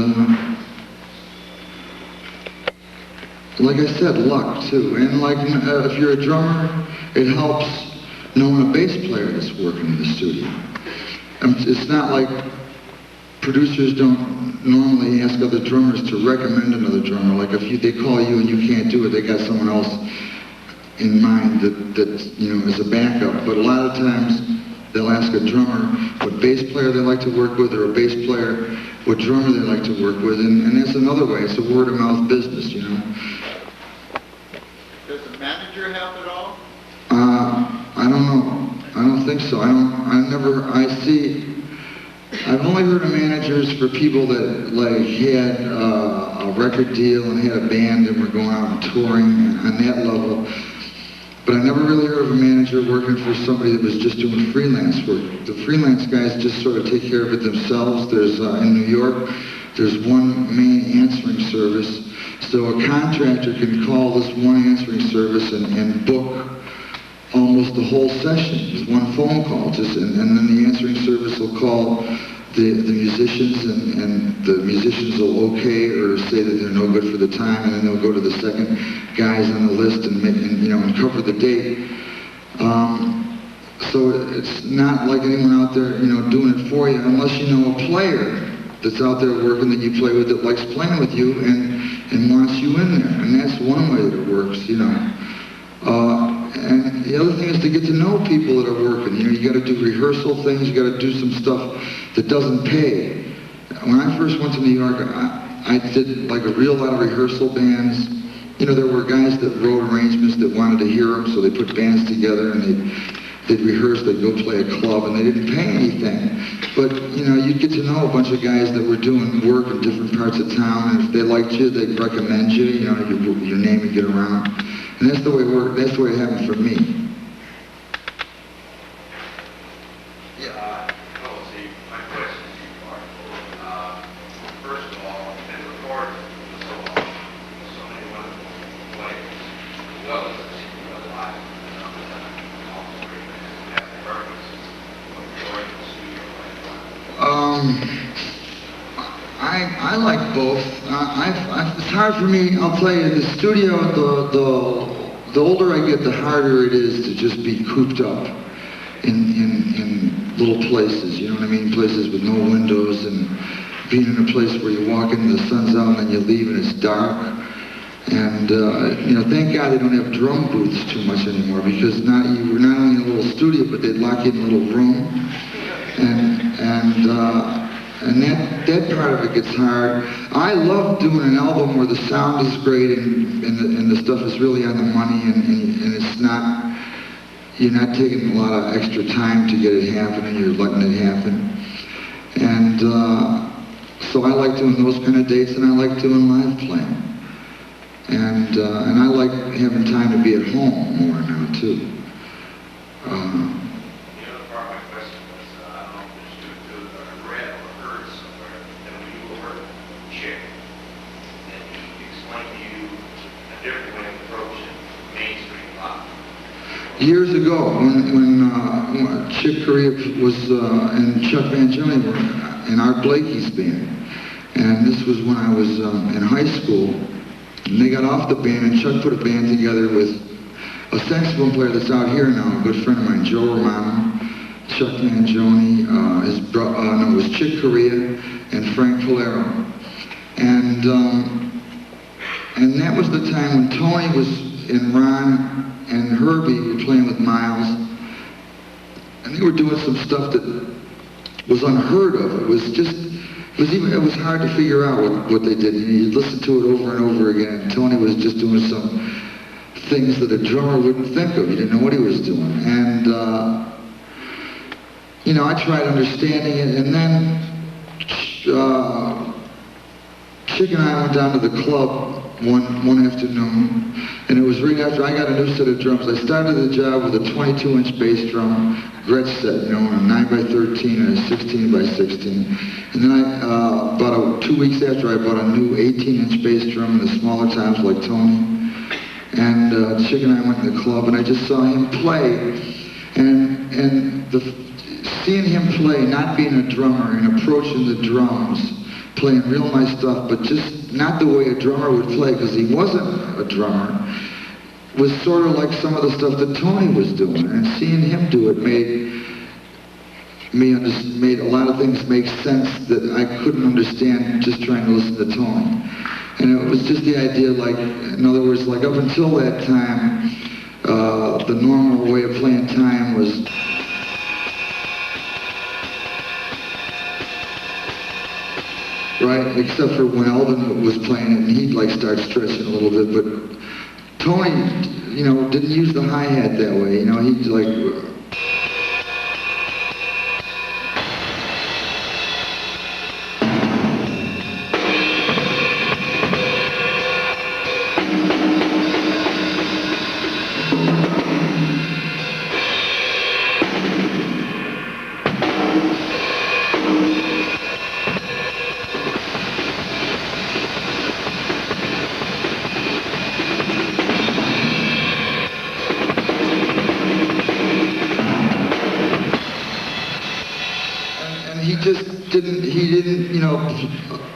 like I said, luck too. And if you're a drummer, it helps knowing a bass player that's working in the studio. It's not like producers don't normally ask other drummers to recommend another drummer. Like if they call you and you can't do it, they got someone else in mind that is a backup. But a lot of times they'll ask a drummer what bass player they like to work with, or a bass player what drummer they like to work with, and that's another way. It's a word of mouth business, Does the manager help at all? I don't know. I don't think so. I've only heard of managers for people that had a record deal and had a band and were going out and touring on that level. But I never really heard of a manager working for somebody that was just doing freelance work. The freelance guys just sort of take care of it themselves. There's, in New York, there's one main answering service. So a contractor can call this one answering service and book almost the whole session with one phone call. And then the answering service will call the musicians, and the musicians will okay or say that they're no good for the time, and then they'll go to the second guys on the list and cover the date. So it's not like anyone out there, doing it for you, unless you know a player that's out there working that you play with that likes playing with you and wants you in there. And that's one way that it works, And the other thing is to get to know people that are working. You got to do rehearsal things. You got to do some stuff that doesn't pay. When I first went to New York, I did a real lot of rehearsal bands. There were guys that wrote arrangements that wanted to hear them, so they put bands together and they'd rehearse, they'd go play a club, and they didn't pay anything. But, you'd get to know a bunch of guys that were doing work in different parts of town, and if they liked you, they'd recommend you, your name would get around. And that's the way it happened for me. Yeah, see, my question is two-part. First of all, been recorded so long, so many wonderful players, as well as I've seen you live. That's the purpose of recording the studio. I I like both. It's hard for me, I'll tell you, the studio, the older I get, the harder it is to just be cooped up in little places, you know what I mean? Places with no windows, and being in a place where you walk in, the sun's out, and then you leave and it's dark. And, thank God they don't have drum booths too much anymore, because you were not only in a little studio, but they'd lock you in a little room. And that part of it gets hard. I love doing an album where the sound is great and the stuff is really on the money, and it's not, you're not taking a lot of extra time to get it happening, you're letting it happen. And so I like doing those kind of dates, and I like doing live playing. And I like having time to be at home more now too. The other part of my question was, I don't know if it's due to I read or heard somewhere that when you were Chick, and he explained to you a different way of approaching mainstream pop. Years ago, when Chick Corea was and Chuck Mangione were in Art Blakey's band, and this was when I was in high school, and they got off the band, and Chuck put a band together with a saxophone player that's out here now, a good friend of mine, Joe Romano, Chuck Mangione, it was Chick Corea and Frank Polero. And that was the time when Tony was in Ron and Herbie were playing with Miles, and they were doing some stuff that was unheard of. It was hard to figure out what they did. You listen to it over and over again, and Tony was just doing some things that a drummer wouldn't think of. You didn't know what he was doing. And, I tried understanding it, and then Chick and I went down to the club one afternoon, and it was right after I got a new set of drums. I started the job with a 22-inch bass drum, Gretsch set, a 9x13 and a 16x16. And then about 2 weeks after, I bought a new 18-inch bass drum in the smaller times like Tony. And Chick and I went to the club, and I just saw him play. And seeing him play, not being a drummer, and approaching the drums, playing real nice stuff, but just not the way a drummer would play, because he wasn't a drummer, was sort of like some of the stuff that Tony was doing. And seeing him do it made a lot of things make sense that I couldn't understand just trying to listen to Tony. And it was just the idea, like, in other words, like up until that time, the normal way of playing time was right, except for when Eldon was playing it, and he'd like start stretching a little bit, but Tony, didn't use the hi-hat that way, he'd like...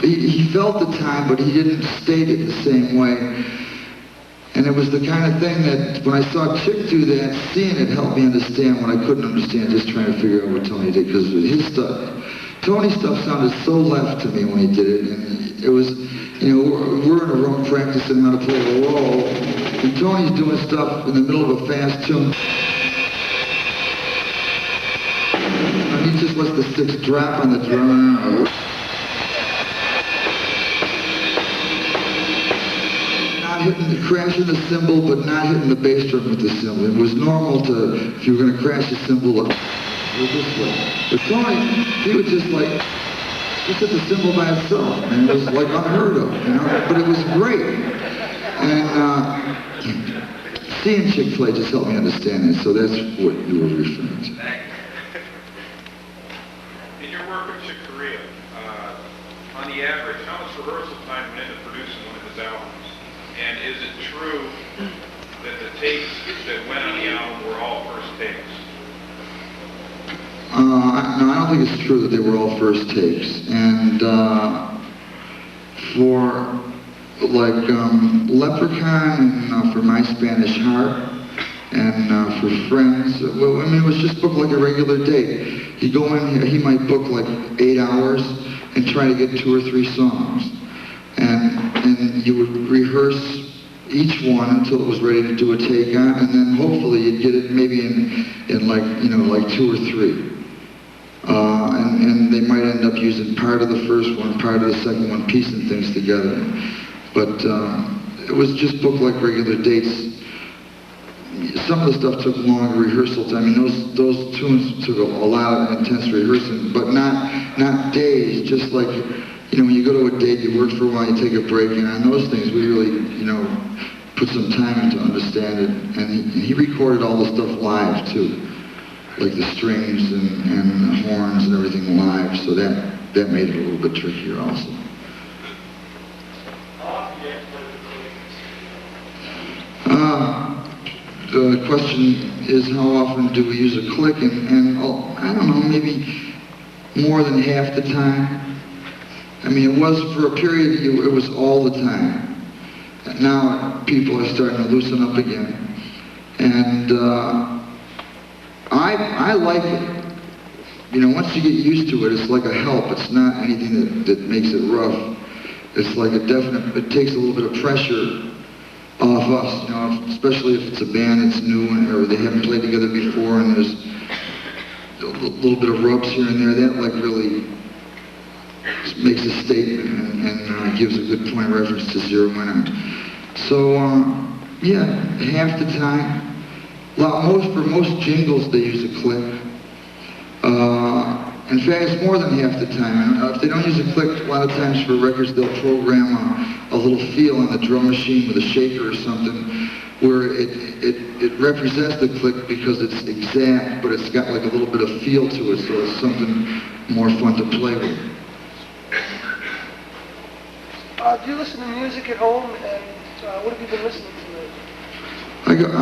He felt the time, but he didn't state it the same way. And it was the kind of thing that when I saw Chick do that, seeing it helped me understand what I couldn't understand, just trying to figure out what Tony did, because his stuff, Tony's stuff sounded so left to me when he did it, and it was, we're in a room practicing how to play a roll, and Tony's doing stuff in the middle of a fast tune. And he just lets the sticks drop on the drum. Crashing the cymbal, but not hitting the bass drum with the cymbal. It was normal to, if you were going to crash a cymbal, go this way. But Tony, he would just hit the cymbal by itself, and it was like unheard of, But it was great. And seeing Chick play just helped me understand it, so that's what you were referring to. In your work with Chick Corea, on the average, how much rehearsal time went into producing one of his albums? And is it true that the takes that went on the album were all first takes? No, I don't think it's true that they were all first takes. And for like Leprechaun and for My Spanish Heart and for Friends. Well, I mean, it was just booked like a regular date. You go in, he might book like 8 hours and try to get 2 or 3 songs. And you would rehearse each one until it was ready to do a take on, and then hopefully you'd get it maybe in like, you know, like 2 or 3. And they might end up using part of the first one, part of the second one, piecing things together. But it was just booked like regular dates. Some of the stuff took longer rehearsal time. I mean, those tunes took a lot of intense rehearsing, but not days. Just like, you know, when you go to a date, you work for a while, you take a break, and on those things, we really, you know, put some time in to understand it. And he recorded all the stuff live too, like the strings and the horns and everything live. So that made it a little bit trickier also. The question is, how often do we use a click? And I don't know, maybe more than half the time. I mean, it was for a period, it was all the time. Now people are starting to loosen up again. And I like it. You know, once you get used to it, it's like a help. It's not anything that makes it rough. It's like it takes a little bit of pressure off us, you know, especially if it's a band that's new or they haven't played together before and there's a little bit of rubs here and there. That like really makes a statement and gives a good point of reference to zeroing out. So, yeah, half the time. For most jingles, they use a click. In fact, it's more than half the time. And if they don't use a click, a lot of times for records, they'll program a little feel on the drum machine with a shaker or something where it represents the click because it's exact, but it's got like a little bit of feel to it, so it's something more fun to play with. Do you listen to music at home, and what have you been listening to lately?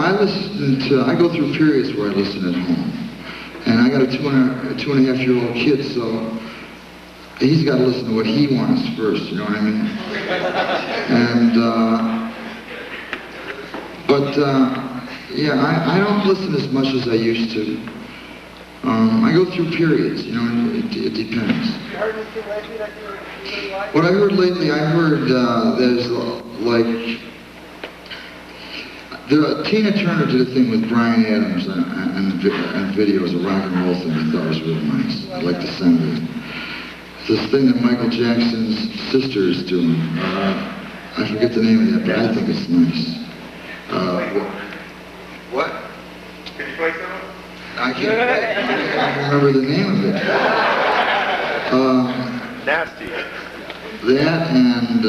I go through periods where I listen at home. And I got a two and a half year old kid, so he's got to listen to what he wants first, you know what I mean? And, yeah, I don't listen as much as I used to. I go through periods, you know, it depends. Have you heard anything lately that you really like? What I heard lately, there's like, Tina Turner did a thing with Bryan Adams and video as a rock and roll thing. I thought it was real nice. I like the sound of it. This thing that Michael Jackson's sister is doing. I forget the name of that, but I think it's nice. What? Can you play some? I can't remember the name of it. Nasty. That and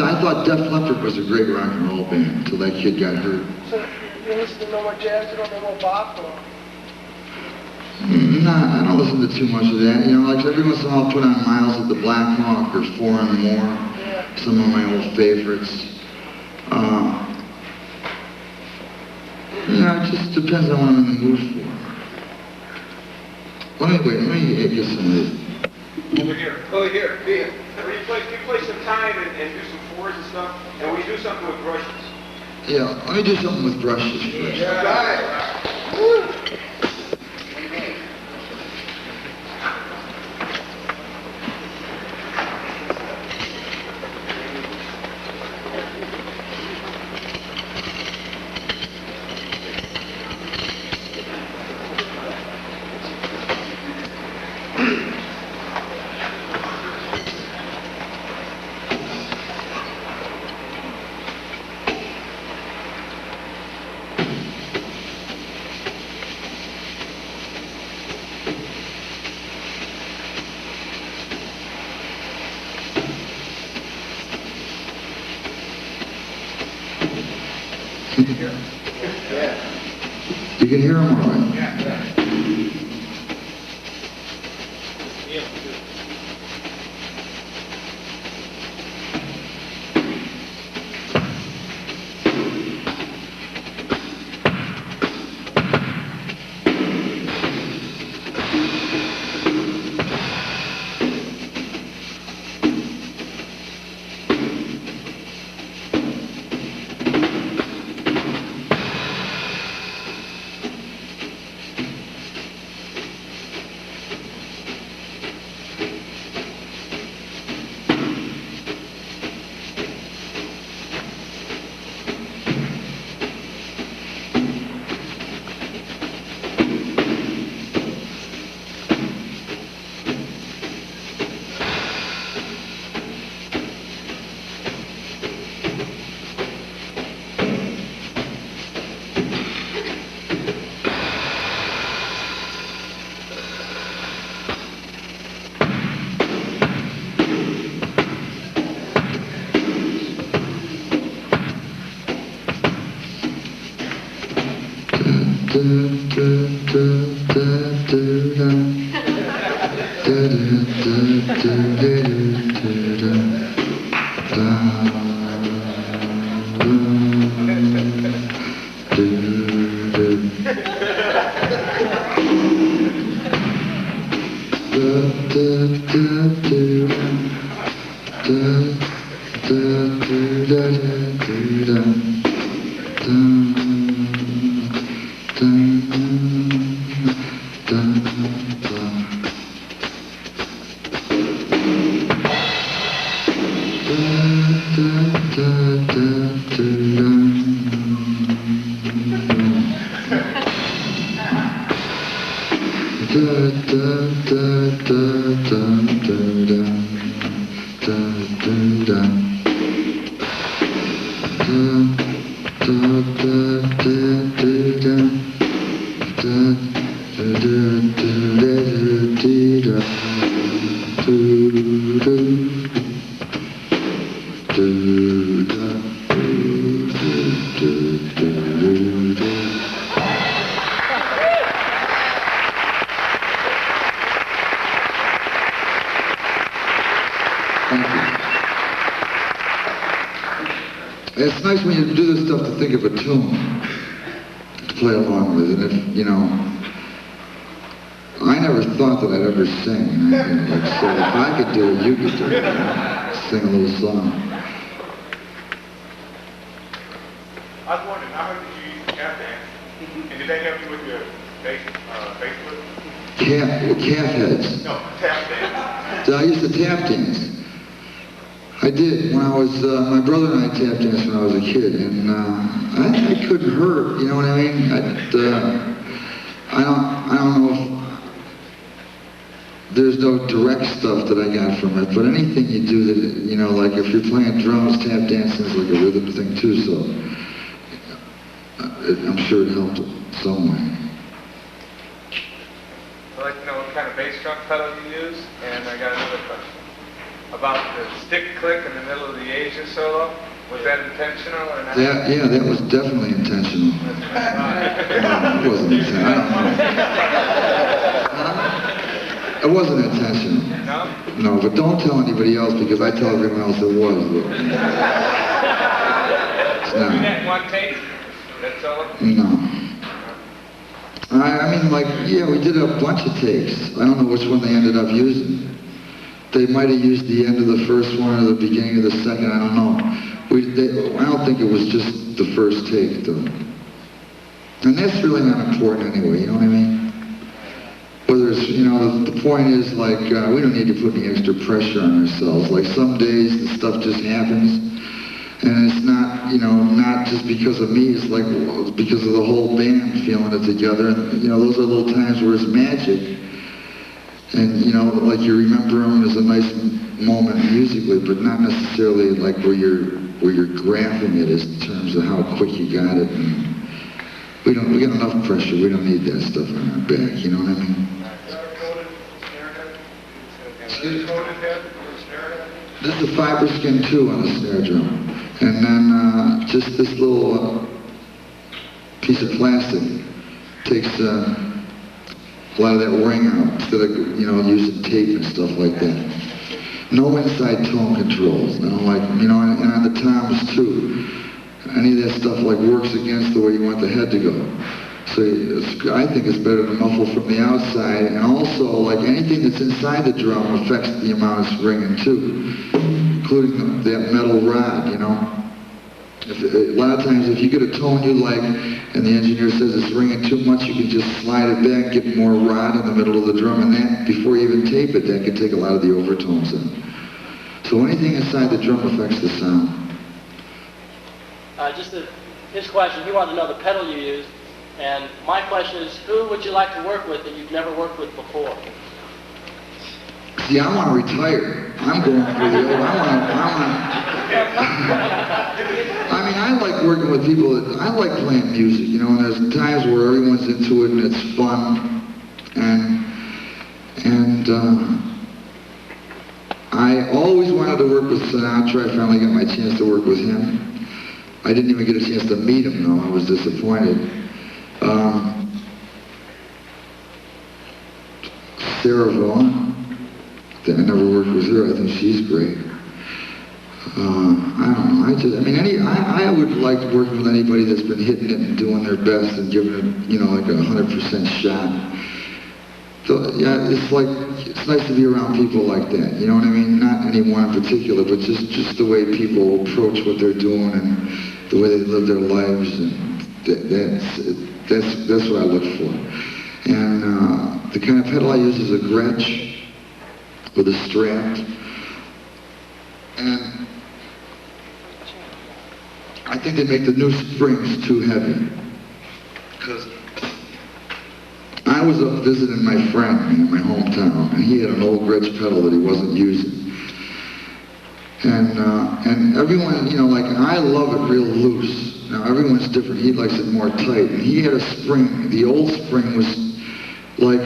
I thought Def Leppard was a great rock and roll band until that kid got hurt. So you listen to no more jazz, you don't know more bop, or? Nah, I don't listen to too much of that. You know, like every once in a while I'll put on Miles at the Black Hawk or 4 and More, Yeah. some of my old favorites. Yeah, it just depends on what I'm in the mood for. Let me get some of this. Over here. Can you play some time and do some fours and stuff? And we do something with brushes. Yeah, let me do something with brushes first. Yeah. Woo. You can hear them all right? Yeah. It's nice when you do this stuff to think of a tune to play along with, and if, you know, I never thought that I'd ever sing, and I like, so if I could do it, you could do it, you know? Sing a little song. I was wondering, how much did you use calf dance? And did they help you with your bass foot? Calf heads. No, tap dance. I used to tap dance. I did when I was, my brother and I tap danced when I was a kid, and I couldn't hurt, you know what I mean? I don't know if, there's no direct stuff that I got from it, but anything you do that, you know, like if you're playing drums, tap dancing is like a rhythm thing too, so I'm sure it helped some way. I'd like to know what kind of bass drum pedal you use, and I got another question. About the stick click in the middle of the Asia solo, was that intentional or not? Yeah, that was definitely intentional. No, it wasn't intentional. It wasn't intentional. No? No, but don't tell anybody else because I tell everyone else it was. Do that in one take? That solo? No. I mean, like, yeah, we did a bunch of takes. I don't know which one they ended up using. They might have used the end of the first one or the beginning of the second, I don't know. I don't think it was just the first take, though. And that's really not important anyway, you know what I mean? Whether it's, you know, the point is, like, we don't need to put any extra pressure on ourselves. Like, some days the stuff just happens, and it's not, you know, not just because of me, it's like because of the whole band feeling it together. And, you know, those are little times where it's magic. And, you know, like you remember them as a nice moment musically, but not necessarily like where you're graphing it in terms of how quick you got it. And we got enough pressure. We don't need that stuff on our back. You know what I mean? This is a fiber skin too on the snare drum, and then just this little piece of plastic takes. A lot of that ring out instead of, you know, using tape and stuff like that. No inside tone controls. I don't like, you know, and on the toms too. Any of that stuff like works against the way you want the head to go. So I think it's better to muffle from the outside, and also like anything that's inside the drum affects the amount it's ringing too, including that metal rod, you know. A lot of times if you get a tone you like and the engineer says it's ringing too much, you can just slide it back, get more rod in the middle of the drum, and that, before you even tape it, that can take a lot of the overtones in. So anything inside the drum affects the sound. His question, he wanted to know the pedal you use, and my question is, who would you like to work with that you've never worked with before? See, I want to retire. I'm going for the old, I mean, I like working with people that, I like playing music, you know, and there's times where everyone's into it and it's fun, and I always wanted to work with Sinatra. I finally got my chance to work with him. I didn't even get a chance to meet him, though. I was disappointed. Sarah Vaughan. I never worked with her. I think she's great. I don't know. I would like working with anybody that's been hitting it and doing their best and giving it, like a 100% shot. So, yeah, it's nice to be around people like that. You know what I mean? Not anyone in particular, but just the way people approach what they're doing and the way they live their lives, and that's what I look for. And the kind of pedal I use is a Gretsch with a strap, and I think they make the new springs too heavy. Because I was up visiting my friend in my hometown, and he had an old Gretsch pedal that he wasn't using. And everyone, I love it real loose. Now everyone's different. He likes it more tight. And he had a spring. The old spring was like,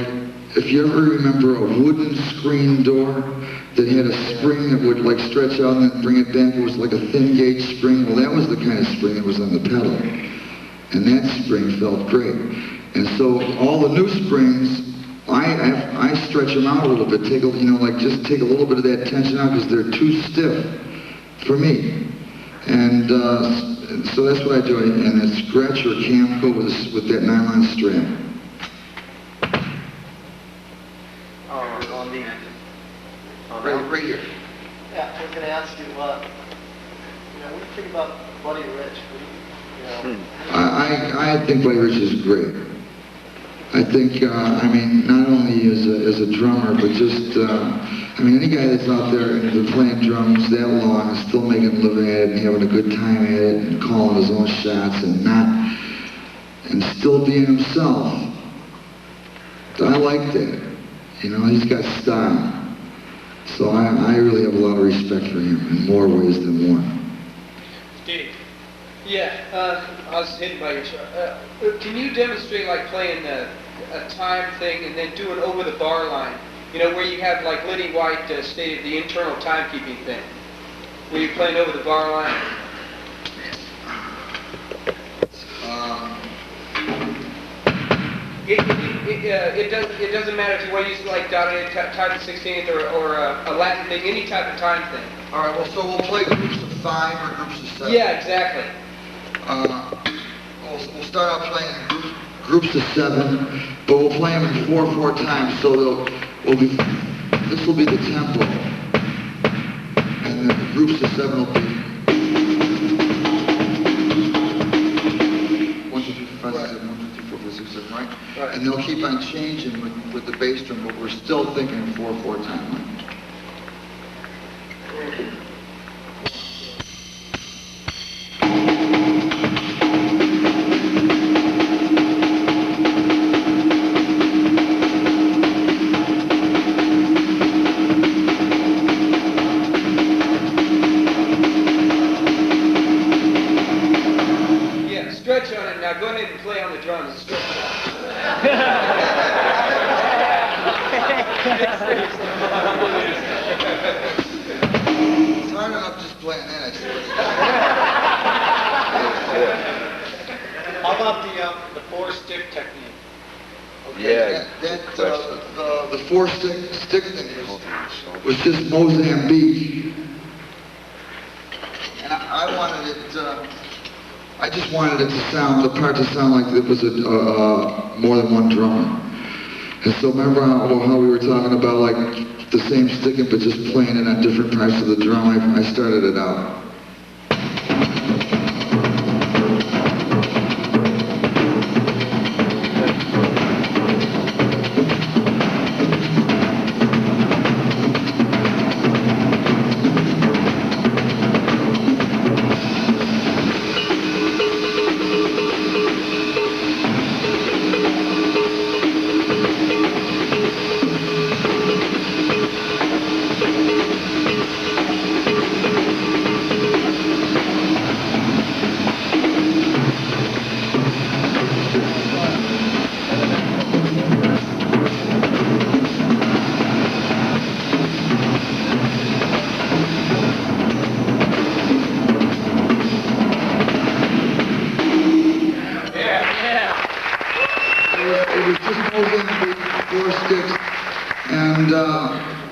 if you ever remember a wooden screen door that had a spring that would stretch out and then bring it back. It was like a thin gauge spring. Well, that was the kind of spring that was on the pedal. And that spring felt great. And so all the new springs, I stretch them out a little bit, just take a little bit of that tension out because they're too stiff for me. And so that's what I do. And it's Gretsch or Camco with that nylon strap. Right here. Yeah, I was going to ask you, what do you think about Buddy Rich? I think Buddy Rich is great. I think, not only as a drummer, but just, any guy that's out there and been playing drums that long and still making a living at it and having a good time at it and calling his own shots and still being himself. I like that. He's got style. So I really have a lot of respect for him in more ways than one. Steve. Yeah, I was hidden by your show. Can you demonstrate playing a time thing and then do an over the bar line? Where you have Liddy White stated the internal timekeeping thing. Where you're playing over the bar line. It doesn't matter if you want to use dotted type of 16th or a Latin thing, any type of time thing. All right, well, so we'll play groups of 5 or groups of 7. Yeah, exactly. We'll start out playing groups of 7, but we'll play them in 4/4 times, so this will be the tempo, and then the groups of 7 will be 1, 2, 3, 4, 5, 6, 7, 1, 2, 3, 4, 5, 6, 7, right? And they'll keep on changing with the bass drum, but we're still thinking in 4/4 time. Stretch on it now. Go ahead and play on the drums and stretch it out. It's hard enough just playing that, I suppose. How about the 4-stick technique? Okay, the 4-stick thing was just Mozambique. And I just wanted it to sound, the part to sound like it was more than one drummer. And so remember how we were talking about the same sticking but just playing it on different parts of the drum? I started it out.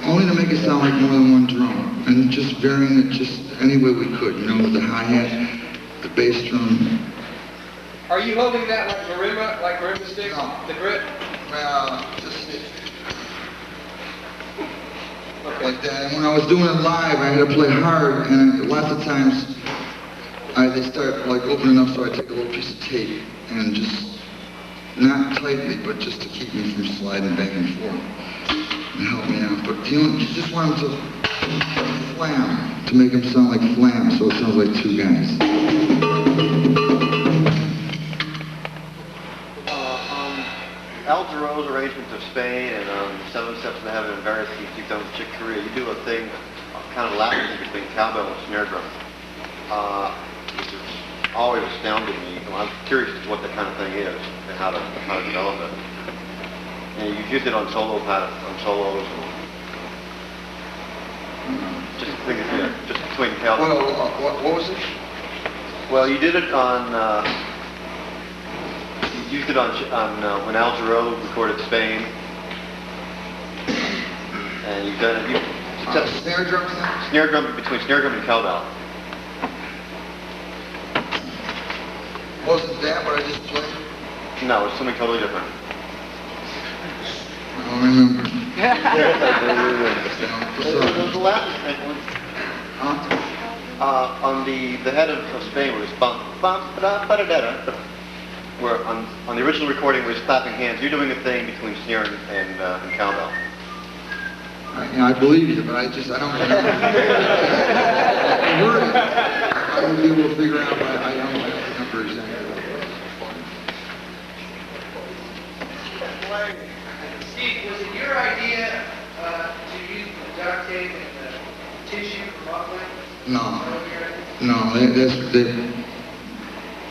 Only to make it sound like more than one drum, and just varying it just any way we could, you know, with the hi-hat, the bass drum. Are you holding that like marimba sticks? No. The grip? Just like that. And when I was doing it live, I had to play hard, and lots of times they start like opening up, so I take a little piece of tape and just, not tightly, but just to keep me from sliding back and forth and help me out. But you just want them to flam, to make them sound like flam, so it sounds like two guys. Al Jarreau's arrangement of Spain and 7 Steps to Heaven and various things you've done with Chick Corea, you do a thing, kind of Latin thing between cowbell and snare drum, which has always astounded me. I'm curious as to what that kind of thing is and how to develop it. And you've used it on solos, and just things, just between cowbell. Well, what was it? Well, you did it on. You used it on when Al Jarreau recorded Spain, and you've done it. Snare drum? Snare drum between snare drum and cowbell. Wasn't that what I just played? No, it's something totally different. I don't remember. There's a Latin thing. On the head of Spain was bum bum ba da da da. Where on the original recording was clapping hands. You're doing a thing between snare and cowbell. I believe you, but I don't remember. I heard it. I would be able to figure out, but I don't remember exactly. Steve, was it your idea to use the duct tape and the tissue from Rockland? No,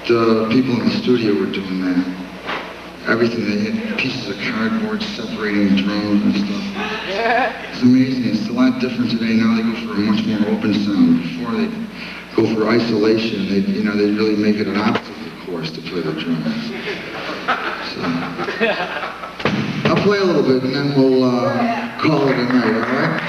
the people in the studio were doing that. Everything, they had pieces of cardboard separating drums and stuff. It's amazing. It's a lot different today. Now they go for a much more open sound. Before they go for isolation, they really make it an obstacle course to play the drums. So, I'll play a little bit and then we'll call it a night, all right?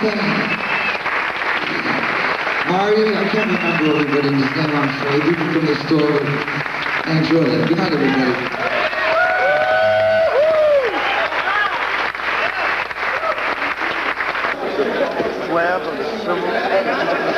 Marty, I can't remember everybody's name, I'm sorry. People from the store. I enjoyed it. Good night, everybody. Slabs on the civil